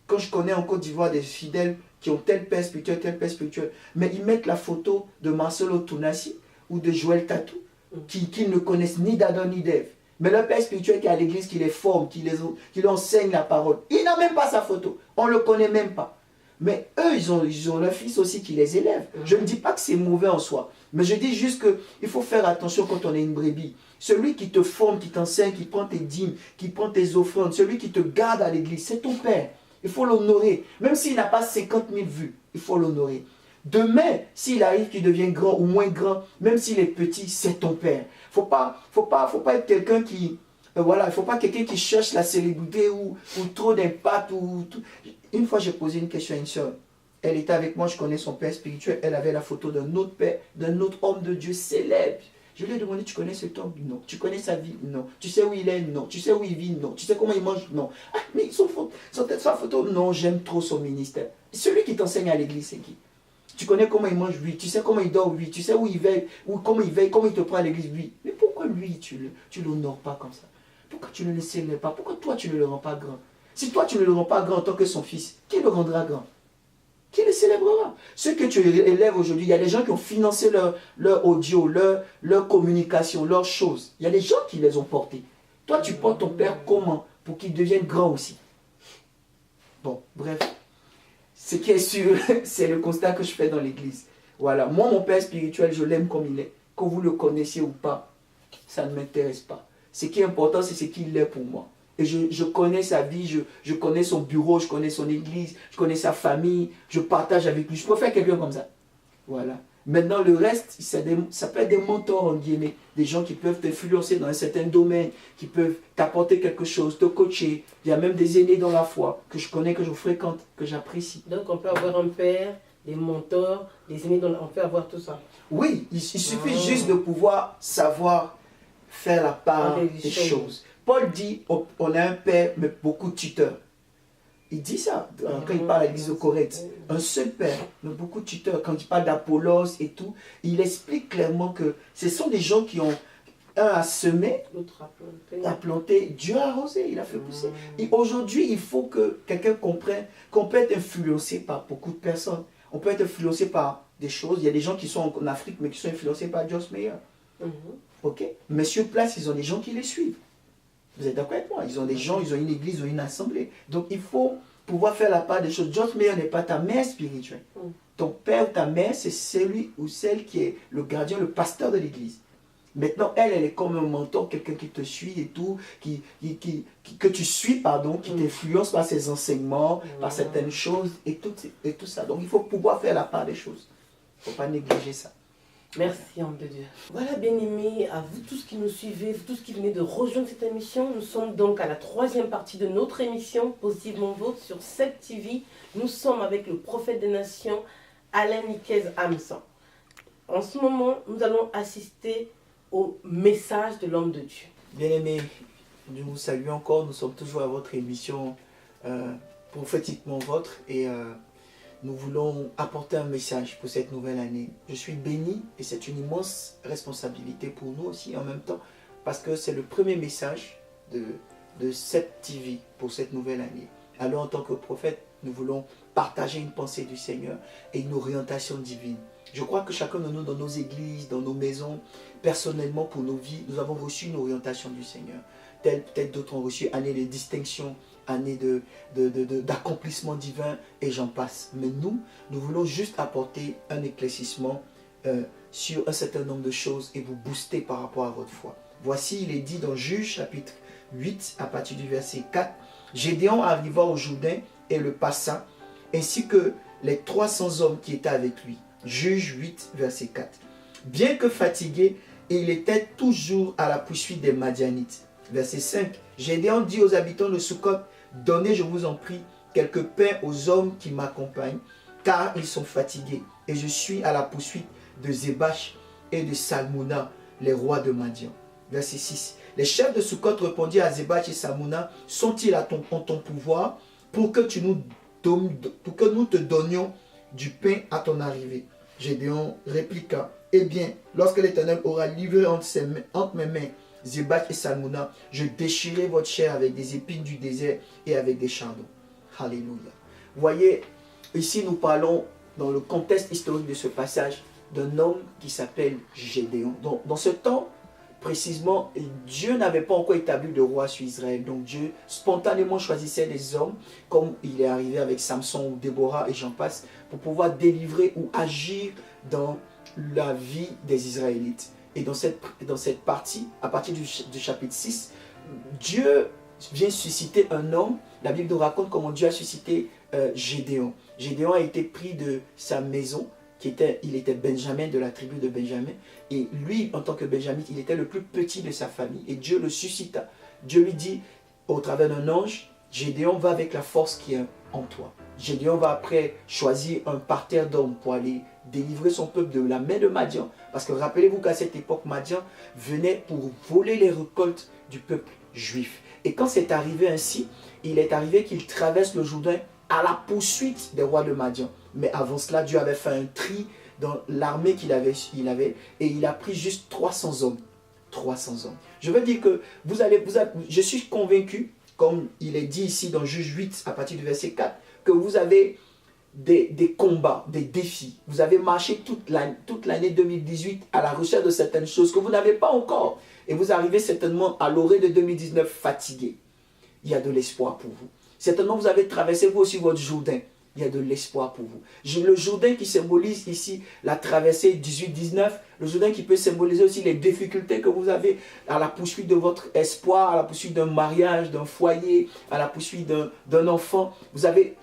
quand je connais en Côte d'Ivoire des fidèles qui ont tel père spirituel. Mais ils mettent la photo de Marcelo Tounassi ou de Joël Tatou, qui ne connaissent ni d'Adam ni d'Ève. Mais le père spirituel qui est à l'église, qui les forme, qui leur enseigne la parole, il n'a même pas sa photo. On ne le connaît même pas. Mais eux, ils ont leur fils aussi qui les élève. Je ne dis pas que c'est mauvais en soi. Mais je dis juste qu'il faut faire attention quand on est une brebis. Celui qui te forme, qui t'enseigne, qui prend tes dîmes, qui prend tes offrandes, celui qui te garde à l'église, c'est ton père. Il faut l'honorer. Même s'il n'a pas 50 000 vues, il faut l'honorer. Demain, s'il arrive qu'il devient grand ou moins grand, même s'il est petit, c'est ton père. Faut pas être quelqu'un qui... voilà, il ne faut pas quelqu'un qui cherche la célébrité ou trop d'impact. Une fois, j'ai posé une question à une soeur. Elle était avec moi, je connais son père spirituel. Elle avait la photo d'un autre père, d'un autre homme de Dieu célèbre. Je lui ai demandé, tu connais cet homme? Non. Tu connais sa vie? Non. Tu sais où il est? Non. Tu sais où il vit? Non. Tu sais comment il mange? Non. Ah, mais sa photo? Non, j'aime trop son ministère. Celui qui t'enseigne à l'église, c'est qui? Tu connais comment il mange? Oui. Tu sais comment il dort? Oui. Tu sais où il veille? Ou comment il veille? Comment il te prend à l'église? Oui. Mais pourquoi lui, tu ne l'honores pas comme ça? Pourquoi tu ne le célèbres pas? Pourquoi toi, tu ne le rends pas grand? Si toi, tu ne le rends pas grand en tant que son fils, qui le rendra grand? Qui le célébrera? Ceux que tu élèves aujourd'hui, il y a des gens qui ont financé leur audio, leur communication, leurs choses. Il y a des gens qui les ont portés. Toi, tu portes ton père comment? Pour qu'il devienne grand aussi. Bon, bref. Ce qui est sûr, c'est le constat que je fais dans l'église. Voilà. Moi, mon père spirituel, je l'aime comme il est. Que vous le connaissiez ou pas, ça ne m'intéresse pas. Ce qui est important, c'est ce qu'il est pour moi. Et je connais sa vie, je connais son bureau, je connais son église, je connais sa famille, je partage avec lui. Je préfère quelqu'un comme ça. Voilà. Maintenant, le reste, ça peut être des mentors, en guillemets, des gens qui peuvent t'influencer dans un certain domaine, qui peuvent t'apporter quelque chose, te coacher. Il y a même des aînés dans la foi que je connais, que je fréquente, que j'apprécie. Donc, on peut avoir un père, des mentors, des aînés, on peut avoir tout ça. Oui, il suffit juste de pouvoir savoir faire la part des choses. Paul dit, on a un père, mais beaucoup de tuteurs. Il dit ça quand il parle à l'église de Corinthe. Un seul père, mais beaucoup de tuteurs. Quand il parle d'Apollos et tout, il explique clairement que ce sont des gens qui ont un à semer, l'autre à planter. Dieu a arrosé, il a fait pousser. Et aujourd'hui, il faut que quelqu'un comprenne qu'on peut être influencé par beaucoup de personnes. On peut être influencé par des choses. Il y a des gens qui sont en Afrique, mais qui sont influencés par Joss Meyer. Ok? Mais sur place, ils ont des gens qui les suivent. Vous êtes d'accord avec moi? Ils ont des gens, ils ont une église, ils ont une assemblée. Donc il faut pouvoir faire la part des choses. Joss Meyer n'est pas ta mère spirituelle. Ton père ou ta mère, c'est celui ou celle qui est le gardien, le pasteur de l'église. Maintenant, elle est comme un mentor, quelqu'un qui te suit et tout, que tu suis, pardon, qui t'influence par ses enseignements, par certaines choses et tout ça. Donc il faut pouvoir faire la part des choses. Il ne faut pas négliger ça. Merci, homme de Dieu. Voilà, bien-aimés, à vous tous qui nous suivez, vous tous qui venez de rejoindre cette émission. Nous sommes donc à la 3e partie de notre émission, Positivement Vôtre, sur 7 TV. Nous sommes avec le prophète des nations, Alain Nicaise Hamsan. En ce moment, nous allons assister au message de l'homme de Dieu. Bien-aimés, nous vous saluons encore. Nous sommes toujours à votre émission Prophétiquement Vôtre et nous voulons apporter un message pour cette nouvelle année. Je suis béni et c'est une immense responsabilité pour nous aussi en même temps parce que c'est le premier message de cette TV pour cette nouvelle année. Alors en tant que prophète, nous voulons partager une pensée du Seigneur et une orientation divine. Je crois que chacun de nous, dans nos églises, dans nos maisons, personnellement pour nos vies, nous avons reçu une orientation du Seigneur. Peut-être d'autres ont reçu année de distinction, année d'accomplissement divin et j'en passe. Mais nous voulons juste apporter un éclaircissement sur un certain nombre de choses et vous booster par rapport à votre foi. Voici, il est dit dans Juge chapitre 8, à partir du verset 4, Gédéon arriva au Jourdain et le passa, ainsi que les 300 hommes qui étaient avec lui. Juge 8, verset 4. Bien que fatigué, il était toujours à la poursuite des Madianites. Verset 5. Gédéon dit aux habitants de Sukkot, donnez, je vous en prie, quelques pains aux hommes qui m'accompagnent, car ils sont fatigués, et je suis à la poursuite de Zébach et de Salmouna, les rois de Madian. Verset 6. Les chefs de Sukkot répondirent à Zébach et Salmouna, sont-ils en ton pouvoir pour que nous te donnions du pain à ton arrivée? Gédéon répliqua, eh bien, lorsque l'Éternel aura livré entre mes mains Zébach et Salmouna, je déchirerai votre chair avec des épines du désert et avec des chardons. Alléluia. Voyez, ici nous parlons dans le contexte historique de ce passage d'un homme qui s'appelle Gédéon. Donc, dans ce temps, précisément, Dieu n'avait pas encore établi de roi sur Israël. Donc Dieu spontanément choisissait des hommes, comme il est arrivé avec Samson ou Déborah et j'en passe, pour pouvoir délivrer ou agir dans la vie des Israélites. Et dans cette partie, à partir du chapitre 6, Dieu vient susciter un homme. La Bible nous raconte comment Dieu a suscité Gédéon. Gédéon a été pris de sa maison, il était Benjamin, de la tribu de Benjamin. Et lui, en tant que Benjamin, il était le plus petit de sa famille. Et Dieu le suscita. Dieu lui dit, au travers d'un ange, Gédéon va avec la force qui est en toi. Gédéon va après choisir un parterre d'hommes pour aller délivrer son peuple de la main de Madian. Parce que rappelez-vous qu'à cette époque, Madian venait pour voler les récoltes du peuple juif. Et quand c'est arrivé ainsi, il est arrivé qu'il traverse le Jourdain à la poursuite des rois de Madian. Mais avant cela, Dieu avait fait un tri dans l'armée qu'il avait, et il a pris juste 300 hommes. 300 hommes. Je veux dire que je suis convaincu, comme il est dit ici dans Juge 8 à partir du verset 4, que vous avez des combats, des défis. Vous avez marché toute l'année 2018 à la recherche de certaines choses que vous n'avez pas encore. Et vous arrivez certainement à l'orée de 2019 fatigué. Il y a de l'espoir pour vous. Certainement vous avez traversé vous aussi votre Jourdain. Il y a de l'espoir pour vous. Le Jourdain qui symbolise ici la traversée 18-19, le Jourdain qui peut symboliser aussi les difficultés que vous avez à la poursuite de votre espoir, à la poursuite d'un mariage, d'un foyer, à la poursuite d'un enfant. Vous avez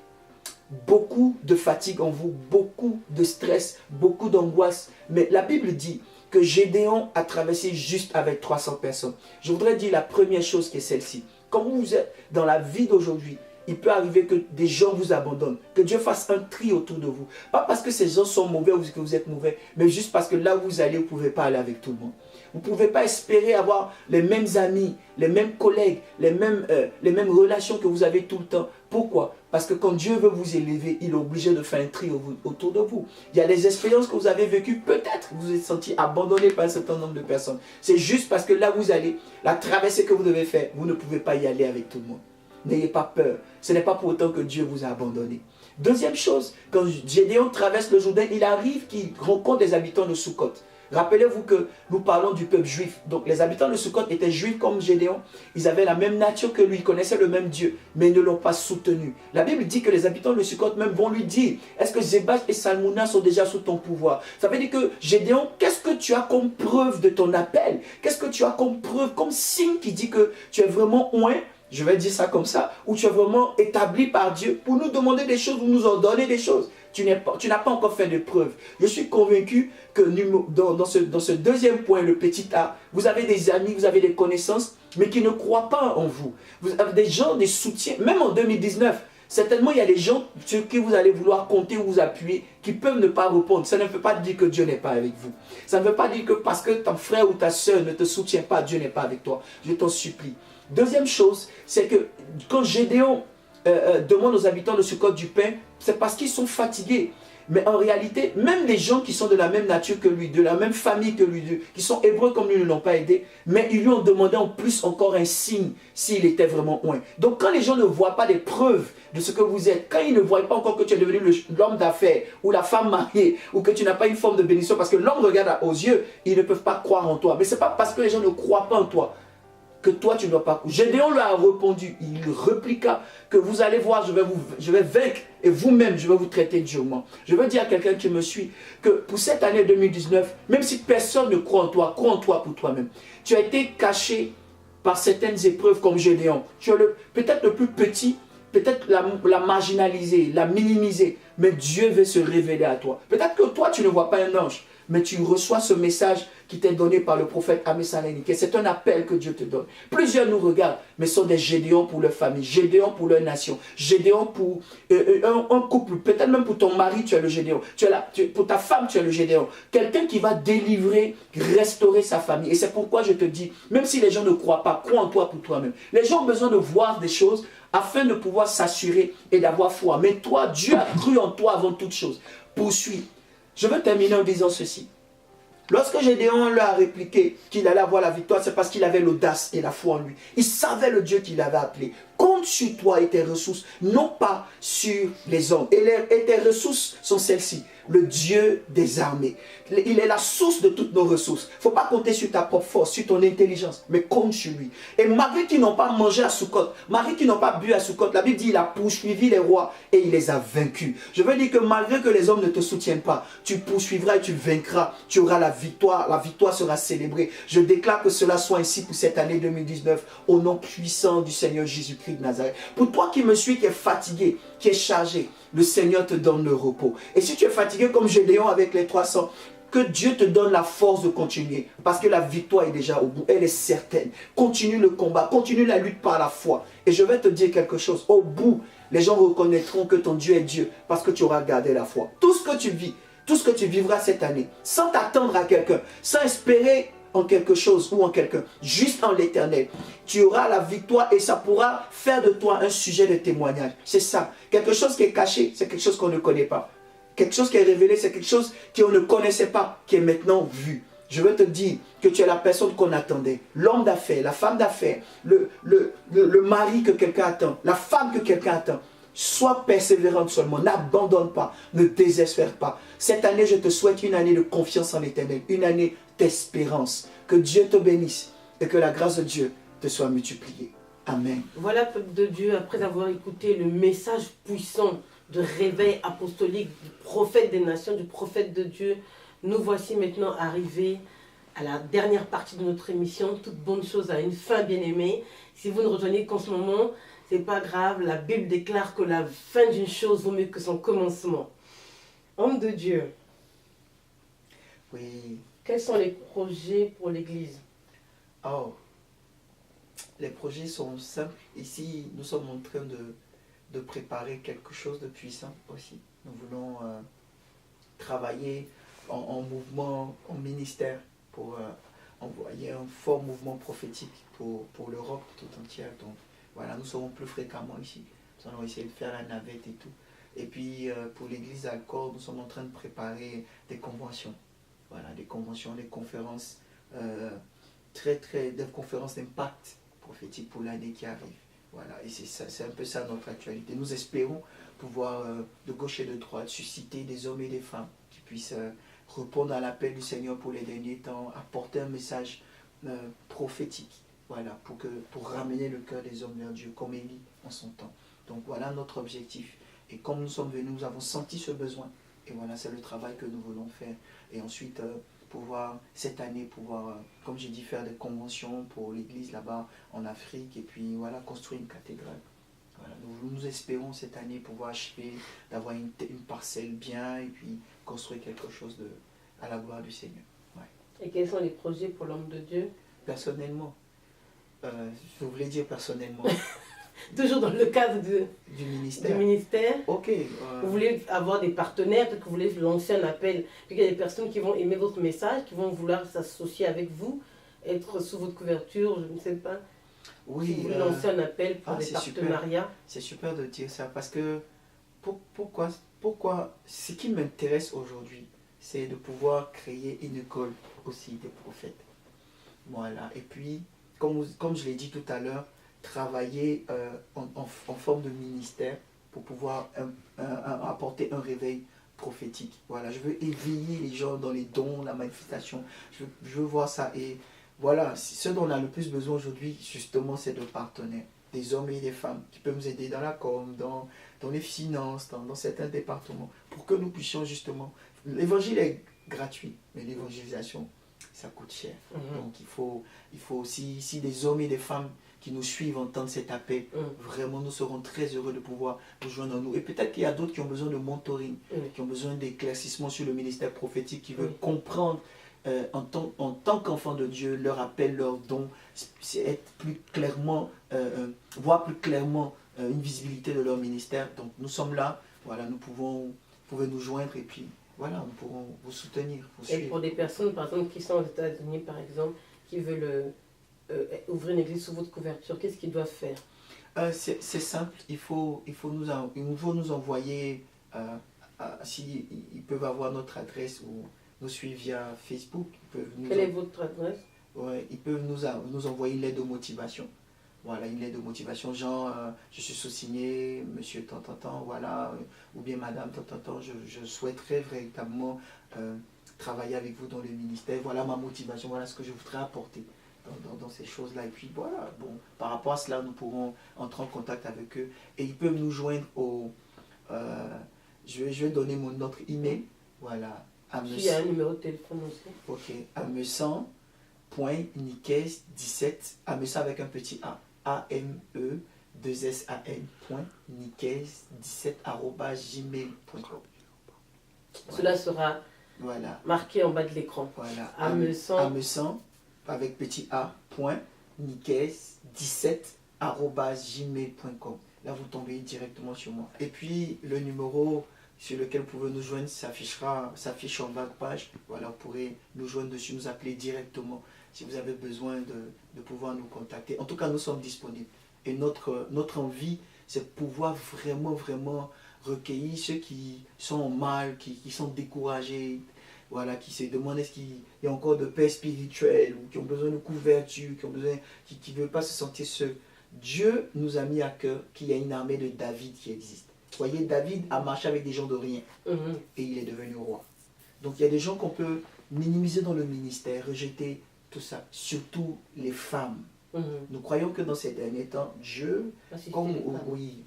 beaucoup de fatigue en vous, beaucoup de stress, beaucoup d'angoisse. Mais la Bible dit que Gédéon a traversé juste avec 300 personnes. Je voudrais dire la première chose qui est celle-ci. Quand vous êtes dans la vie d'aujourd'hui, il peut arriver que des gens vous abandonnent, que Dieu fasse un tri autour de vous. Pas parce que ces gens sont mauvais ou que vous êtes mauvais, mais juste parce que là où vous allez, vous ne pouvez pas aller avec tout le monde. Vous ne pouvez pas espérer avoir les mêmes amis, les mêmes collègues, les mêmes relations que vous avez tout le temps. Pourquoi? Parce que quand Dieu veut vous élever, il est obligé de faire un tri autour de vous. Il y a des expériences que vous avez vécues, peut-être vous vous êtes senti abandonné par un certain nombre de personnes. C'est juste parce que là où vous allez, la traversée que vous devez faire, vous ne pouvez pas y aller avec tout le monde. N'ayez pas peur. Ce n'est pas pour autant que Dieu vous a abandonné. Deuxième chose, quand Gédéon traverse le Jourdain, il arrive qu'il rencontre des habitants de Sukkot. Rappelez-vous que nous parlons du peuple juif. Donc les habitants de Sukkot étaient juifs comme Gédéon. Ils avaient la même nature que lui, ils connaissaient le même Dieu, mais ils ne l'ont pas soutenu. La Bible dit que les habitants de Sukkot même vont lui dire, est-ce que Zébach et Salmouna sont déjà sous ton pouvoir? Ça veut dire que Gédéon, qu'est-ce que tu as comme preuve de ton appel? Qu'est-ce que tu as comme preuve, comme signe qui dit que tu es vraiment oint? Je vais dire ça comme ça, où tu es vraiment établi par Dieu pour nous demander des choses, ou nous ordonner des choses. Tu n'as pas encore fait de preuve. Je suis convaincu que dans ce deuxième point, le petit A, vous avez des amis, vous avez des connaissances, mais qui ne croient pas en vous. Vous avez des gens, des soutiens, même en 2019. Certainement, il y a des gens sur qui vous allez vouloir compter ou vous appuyer qui peuvent ne pas répondre. Ça ne veut pas dire que Dieu n'est pas avec vous. Ça ne veut pas dire que parce que ton frère ou ta soeur ne te soutient pas, Dieu n'est pas avec toi. Je t'en supplie. Deuxième chose, c'est que quand Gédéon demande aux habitants de Sukkot du pain, c'est parce qu'ils sont fatigués. Mais en réalité, même les gens qui sont de la même nature que lui, de la même famille que lui, qui sont hébreux comme lui, ne l'ont pas aidé, mais ils lui ont demandé en plus encore un signe s'il était vraiment oint. Donc quand les gens ne voient pas des preuves de ce que vous êtes, quand ils ne voient pas encore que tu es devenu l'homme d'affaires ou la femme mariée, ou que tu n'as pas une forme de bénédiction, parce que l'homme regarde aux yeux, ils ne peuvent pas croire en toi. Mais ce n'est pas parce que les gens ne croient pas en toi que toi tu ne dois pas. Gédéon lui a répondu, il répliqua que vous allez voir, je vais vaincre et vous-même je vais vous traiter durement. Je veux dire à quelqu'un qui me suit que pour cette année 2019, même si personne ne croit en toi pour toi-même. Tu as été caché par certaines épreuves comme Gédéon. Tu es peut-être le plus petit, peut-être la marginaliser, la minimiser, mais Dieu veut se révéler à toi. Peut-être que toi, tu ne vois pas un ange, mais tu reçois ce message qui t'est donné par le prophète Amesaleni. C'est un appel que Dieu te donne. Plusieurs nous regardent, mais sont des Gédéons pour leur famille, Gédéons pour leur nation, Gédéons pour un couple, peut-être même pour ton mari, tu es le Gédéon. Pour ta femme, tu es le Gédéon. Quelqu'un qui va délivrer, restaurer sa famille. Et c'est pourquoi je te dis, même si les gens ne croient pas, crois en toi pour toi-même. Les gens ont besoin de voir des choses afin de pouvoir s'assurer et d'avoir foi. Mais toi, Dieu a cru en toi avant toute chose. Poursuis. Je veux terminer en disant ceci. Lorsque Gédéon leur a répliqué qu'il allait avoir la victoire, c'est parce qu'il avait l'audace et la foi en lui. Il savait le Dieu qu'il avait appelé. Compte sur toi et tes ressources, non pas sur les hommes. Et tes ressources sont celles-ci. Le Dieu des armées. Il est la source de toutes nos ressources. Il ne faut pas compter sur ta propre force, sur ton intelligence, mais compte sur lui. Et malgré qu'ils n'ont pas mangé à Sukkot, malgré qu'ils n'ont pas bu à Sukkot, la Bible dit qu'il a poursuivi les rois et il les a vaincus. Je veux dire que malgré que les hommes ne te soutiennent pas, tu poursuivras et tu vaincras. Tu auras la victoire sera célébrée. Je déclare que cela soit ainsi pour cette année 2019, au nom puissant du Seigneur Jésus-Christ de Nazareth. Pour toi qui me suis, qui est fatigué, qui est chargé, le Seigneur te donne le repos. Et si tu es fatigué comme Gédéon avec les 300, que Dieu te donne la force de continuer. Parce que la victoire est déjà au bout. Elle est certaine. Continue le combat. Continue la lutte par la foi. Et je vais te dire quelque chose. Au bout, les gens reconnaîtront que ton Dieu est Dieu. Parce que tu auras gardé la foi. Tout ce que tu vis, tout ce que tu vivras cette année, sans t'attendre à quelqu'un, sans espérer en quelque chose ou en quelqu'un, juste en l'éternel, tu auras la victoire et ça pourra faire de toi un sujet de témoignage. C'est ça. Quelque chose qui est caché, c'est quelque chose qu'on ne connaît pas. Quelque chose qui est révélé, c'est quelque chose qu'on ne connaissait pas, qui est maintenant vu. Je veux te dire que tu es la personne qu'on attendait. L'homme d'affaires, la femme d'affaires, le mari que quelqu'un attend, la femme que quelqu'un attend. Sois persévérante seulement, n'abandonne pas, ne désespère pas. Cette année, je te souhaite une année de confiance en l'Éternel, une année d'espérance. Que Dieu te bénisse et que la grâce de Dieu te soit multipliée. Amen. Voilà, peuple de Dieu, après avoir écouté le message puissant de réveil apostolique du prophète des nations, du prophète de Dieu, nous voici maintenant arrivés à la dernière partie de notre émission. Toute bonne chose a une fin, bien-aimée. Si vous ne rejoignez qu'en ce moment, c'est pas grave, la Bible déclare que la fin d'une chose vaut mieux que son commencement. Homme de Dieu, Oui. quels sont les projets pour l'Église? Oh. Les projets sont simples. Ici, nous sommes en train de préparer quelque chose de puissant aussi. Nous voulons travailler en mouvement, en ministère, pour envoyer un fort mouvement prophétique pour l'Europe tout entière. Donc voilà, nous serons plus fréquemment ici. Nous allons essayer de faire la navette et tout. Et puis pour l'église Alcor, nous sommes en train de préparer des conventions. Voilà, des conventions, des conférences, des conférences d'impact prophétique pour l'année qui arrive. Voilà, et c'est un peu ça notre actualité. Nous espérons pouvoir, de gauche et de droite, susciter des hommes et des femmes qui puissent répondre à l'appel du Seigneur pour les derniers temps, apporter un message prophétique, voilà, pour ramener le cœur des hommes vers Dieu, comme Élie en son temps. Donc voilà notre objectif. Et comme nous sommes venus, nous avons senti ce besoin. Et voilà, c'est le travail que nous voulons faire. Et ensuite, cette année, comme j'ai dit, faire des conventions pour l'église là-bas en Afrique. Et puis voilà, construire une cathédrale. Voilà, nous espérons cette année pouvoir achever, d'avoir une parcelle bien et puis construire quelque chose à la gloire du Seigneur. Ouais. Et quels sont les projets pour l'homme de Dieu? Personnellement, je voulais dire personnellement. Toujours dans le cadre du ministère. Ok. Vous voulez avoir des partenaires, peut-être que vous voulez lancer un appel. Puis il y a des personnes qui vont aimer votre message, qui vont vouloir s'associer avec vous, être sous votre couverture, je ne sais pas. Oui. Si vous voulez lancer un appel pour des partenariats. C'est super de dire ça parce que pourquoi ce qui m'intéresse aujourd'hui, c'est de pouvoir créer une école aussi des prophètes. Voilà. Et puis, comme je l'ai dit tout à l'heure, travailler en forme de ministère pour pouvoir apporter un réveil prophétique. Voilà, je veux éveiller les gens dans les dons, la manifestation. Je veux voir ça. Et voilà, ce dont on a le plus besoin aujourd'hui, justement, c'est de partenaires. Des hommes et des femmes qui peuvent nous aider dans la com, dans les finances, dans certains départements, pour que nous puissions justement... L'évangile est gratuit, mais l'évangélisation, ça coûte cher. Mhm. Donc il faut aussi, si des hommes et des femmes qui nous suivent entendent cet appel, vraiment nous serons très heureux de pouvoir nous joindre à nous. Et peut-être qu'il y a d'autres qui ont besoin de mentoring, qui ont besoin d'éclaircissement sur le ministère prophétique, qui veulent comprendre en tant qu'enfant de Dieu leur appel, leur don, c'est être plus clairement, voir plus clairement une visibilité de leur ministère. Donc nous sommes là, voilà, vous pouvez nous joindre et puis voilà, nous pourrons vous soutenir. Vous Et suivre. pour des personnes, par exemple, qui sont aux États-Unis, par exemple, qui veulent ouvrir une église sous votre couverture, qu'est-ce qu'ils doivent faire? C'est simple, il faut nous envoyer, si ils peuvent avoir notre adresse ou nous suivre via Facebook. Quelle est votre adresse? Ouais, ils peuvent nous envoyer une lettre de motivation. Voilà, une lettre de motivation, genre je suis sous-signé, monsieur tant, voilà, ou bien madame tant, je souhaiterais véritablement travailler avec vous dans le ministère. Voilà ma motivation, voilà ce que je voudrais apporter dans ces choses-là. Et puis voilà, bon, par rapport à cela, nous pourrons entrer en contact avec eux. Et ils peuvent nous joindre au... je vais donner notre email. Voilà. Il y a un numéro de téléphone aussi. Ok. amesan.niquez17. Amesan avec un petit A. AME2SAN.niquez17@gmail.com. Cela sera marqué en bas de l'écran. Voilà. Amesan avec petit A, point, niquez17@gmail.com. Là, vous tombez directement sur moi. Et puis, le numéro sur lequel vous pouvez nous joindre s'affiche en bas de page. Voilà, vous pourrez nous joindre dessus, nous appeler directement si vous avez besoin de pouvoir nous contacter. En tout cas, nous sommes disponibles. Et notre envie, c'est de pouvoir vraiment recueillir ceux qui sont en mal, qui sont découragés, voilà, qui se demandent est-ce qu'il y a encore de paix spirituelle, ou qui ont besoin de couverture, qui ne veulent pas se sentir seuls. Dieu nous a mis à cœur qu'il y a une armée de David qui existe. Vous voyez, David a marché avec des gens de rien, et il est devenu roi. Donc il y a des gens qu'on peut minimiser dans le ministère, rejeter tout ça, surtout les femmes. Nous croyons que dans ces derniers temps, Dieu va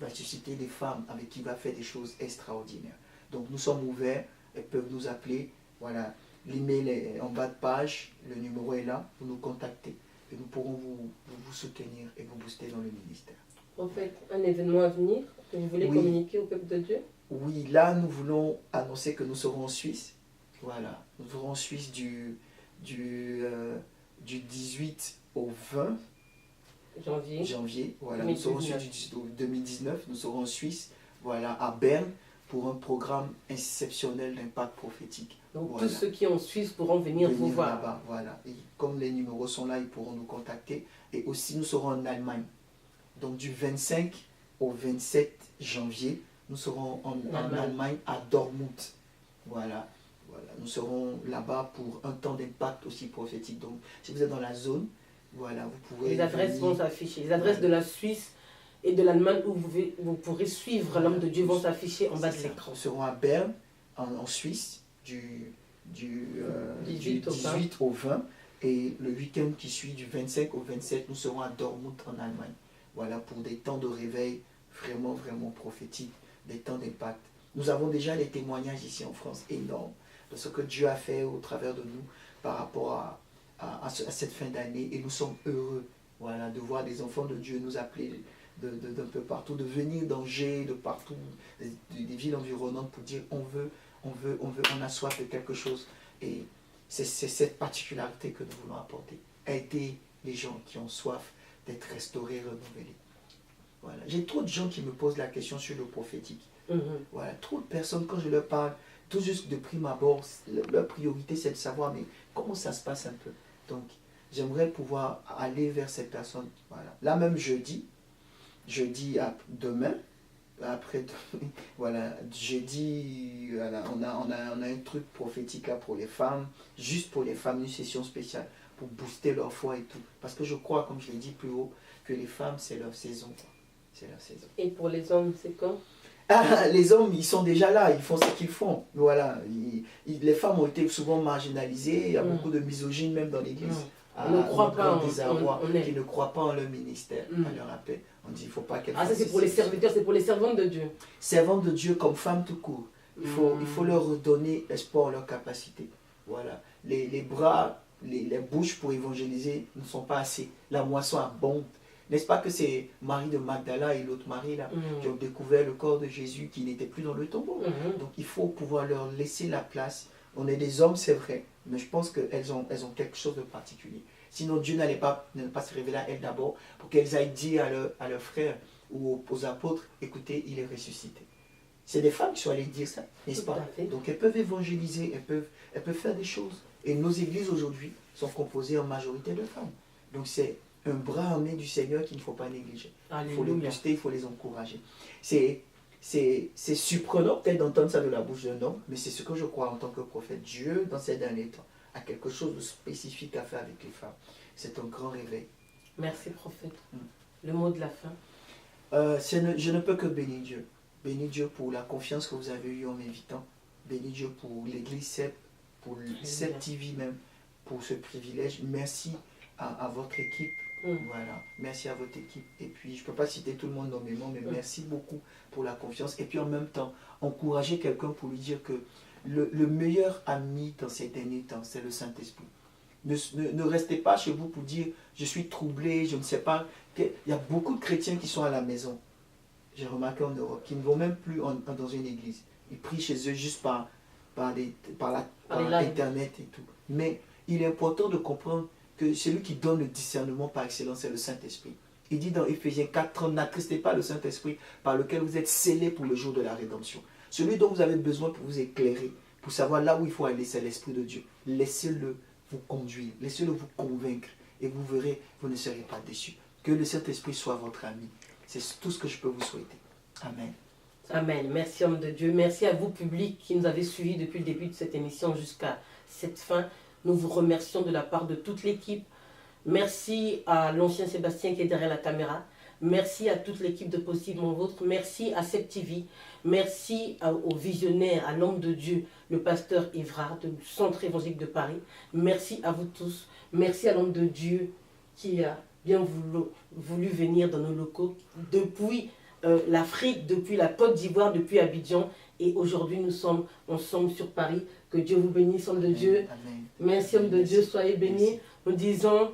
susciter des femmes avec qui il va faire des choses extraordinaires. Donc nous sommes ouverts, elles peuvent nous appeler. Voilà, l'email est en bas de page, le numéro est là, vous nous contactez et nous pourrons vous soutenir et vous booster dans le ministère. En fait, un événement à venir que vous voulez communiquer au peuple de Dieu? Oui, là nous voulons annoncer que nous serons en Suisse. Voilà, nous serons en Suisse du 18 au 20 janvier. Voilà, 2019. Nous serons en Suisse 2019, nous serons en Suisse, voilà, à Berne, pour un programme exceptionnel d'impact prophétique. Donc voilà. Tous ceux qui en Suisse pourront venir vous voir. Là-bas, voilà. Et comme les numéros sont là, ils pourront nous contacter. Et aussi, nous serons en Allemagne. Donc du 25 au 27 janvier, nous serons en Allemagne, à Dortmund. Voilà. Nous serons là-bas pour un temps d'impact aussi prophétique. Donc si vous êtes dans la zone, voilà, vous pouvez... Les adresses vont s'afficher. Les adresses de la Suisse et de l'Allemagne où vous pourrez suivre l'homme de Dieu vont s'afficher en bas de l'écran. Nous serons à Berne, en Suisse, du 18 au 20. Et le week-end qui suit, du 25 au 27, nous serons à Dortmund en Allemagne. Voilà, pour des temps de réveil vraiment prophétiques, des temps d'impact. Nous avons déjà les témoignages ici en France énormes de ce que Dieu a fait au travers de nous par rapport à cette fin d'année. Et nous sommes heureux, voilà, de voir des enfants de Dieu nous appeler d'un peu partout, de venir d'Angers, de partout, des villes environnantes pour dire on a soif de quelque chose. Et c'est cette particularité que nous voulons apporter. Aider les gens qui ont soif d'être restaurés, renouvelés. Voilà. J'ai trop de gens qui me posent la question sur le prophétique. Voilà. Trop de personnes, quand je leur parle, tout juste de prime abord, leur priorité c'est de savoir mais comment ça se passe un peu. Donc j'aimerais pouvoir aller vers ces personnes. Voilà. Là même jeudi demain, après, voilà, jeudi, voilà, on a un truc prophétique là pour les femmes, juste pour les femmes, une session spéciale pour booster leur foi et tout. Parce que je crois, comme je l'ai dit plus haut, que les femmes, c'est leur saison. C'est leur saison. Et pour les hommes, c'est quand? Les hommes, ils sont déjà là, ils font ce qu'ils font. Voilà, les femmes ont été souvent marginalisées, il y a beaucoup de misogynes même dans l'église. On ne croit pas qui ne croient pas en leur ministère, à leur appel. On dit il ne faut pas qu'elles ça c'est pour les serviteurs, c'est pour les servantes de Dieu. Servantes de Dieu comme femmes tout court. Il faut leur redonner espoir en leur capacité. Voilà. Les bras les bouches pour évangéliser ne sont pas assez. La moisson abonde. N'est-ce pas que c'est Marie de Magdala et l'autre Marie là qui ont découvert le corps de Jésus qui n'était plus dans le tombeau. Donc il faut pouvoir leur laisser la place. On est des hommes, c'est vrai, mais je pense qu'elles ont quelque chose de particulier. Sinon Dieu n'allait pas se révéler à elles d'abord pour qu'elles aillent dire à leurs frères ou aux apôtres, écoutez, il est ressuscité. C'est des femmes qui sont allées dire ça, n'est-ce pas? Donc elles peuvent évangéliser, elles peuvent faire des choses. Et nos églises aujourd'hui sont composées en majorité de femmes. Donc c'est un bras armé du Seigneur qu'il ne faut pas négliger. Il faut les booster, il faut les encourager. C'est surprenant peut-être d'entendre ça de la bouche d'un homme, mais c'est ce que je crois en tant que prophète. Dieu, dans ces derniers temps, a quelque chose de spécifique à faire avec les femmes. C'est un grand réveil. Merci prophète. Le mot de la fin. Je ne peux que bénir Dieu. Bénis Dieu pour la confiance que vous avez eue en m'invitant. Bénis Dieu pour l'église CEP, pour CEP TV même, pour ce privilège. Merci à votre équipe. Voilà, merci à votre équipe. Et puis, je ne peux pas citer tout le monde nommément, mais merci beaucoup pour la confiance. Et puis, en même temps, encourager quelqu'un pour lui dire que le meilleur ami dans ces derniers temps, c'est le Saint-Esprit. Ne restez pas chez vous pour dire, je suis troublé, je ne sais pas. Il y a beaucoup de chrétiens qui sont à la maison. J'ai remarqué en Europe, qui ne vont même plus dans une église. Ils prient chez eux juste par Internet et tout. Mais il est important de comprendre que celui qui donne le discernement par excellence, c'est le Saint-Esprit. Il dit dans Éphésiens 4, n'attristez pas le Saint-Esprit par lequel vous êtes scellés pour le jour de la rédemption. Celui dont vous avez besoin pour vous éclairer, pour savoir là où il faut aller, c'est l'Esprit de Dieu. Laissez-le vous conduire, laissez-le vous convaincre et vous verrez, vous ne serez pas déçus. Que le Saint-Esprit soit votre ami. C'est tout ce que je peux vous souhaiter. Amen. Amen. Merci homme de Dieu. Merci à vous public qui nous avez suivis depuis le début de cette émission jusqu'à cette fin. Nous vous remercions de la part de toute l'équipe. Merci à l'ancien Sébastien qui est derrière la caméra. Merci à toute l'équipe de Possiblement Vôtre. Merci à CEP TV. Merci au visionnaire, à l'homme de Dieu, le pasteur Évrard du Centre évangélique de Paris. Merci à vous tous. Merci à l'homme de Dieu qui a bien voulu venir dans nos locaux depuis l'Afrique, depuis la Côte d'Ivoire, depuis Abidjan. Et aujourd'hui, nous sommes ensemble sur Paris. Que Dieu vous bénisse, homme de Dieu. Amen. Merci, homme de Dieu. Soyez bénis. Nous disons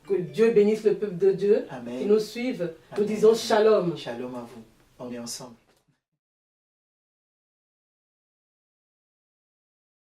que Dieu bénisse le peuple de Dieu. Amen. Qui nous suivent. Amen. Nous disons shalom. Shalom à vous. On est ensemble.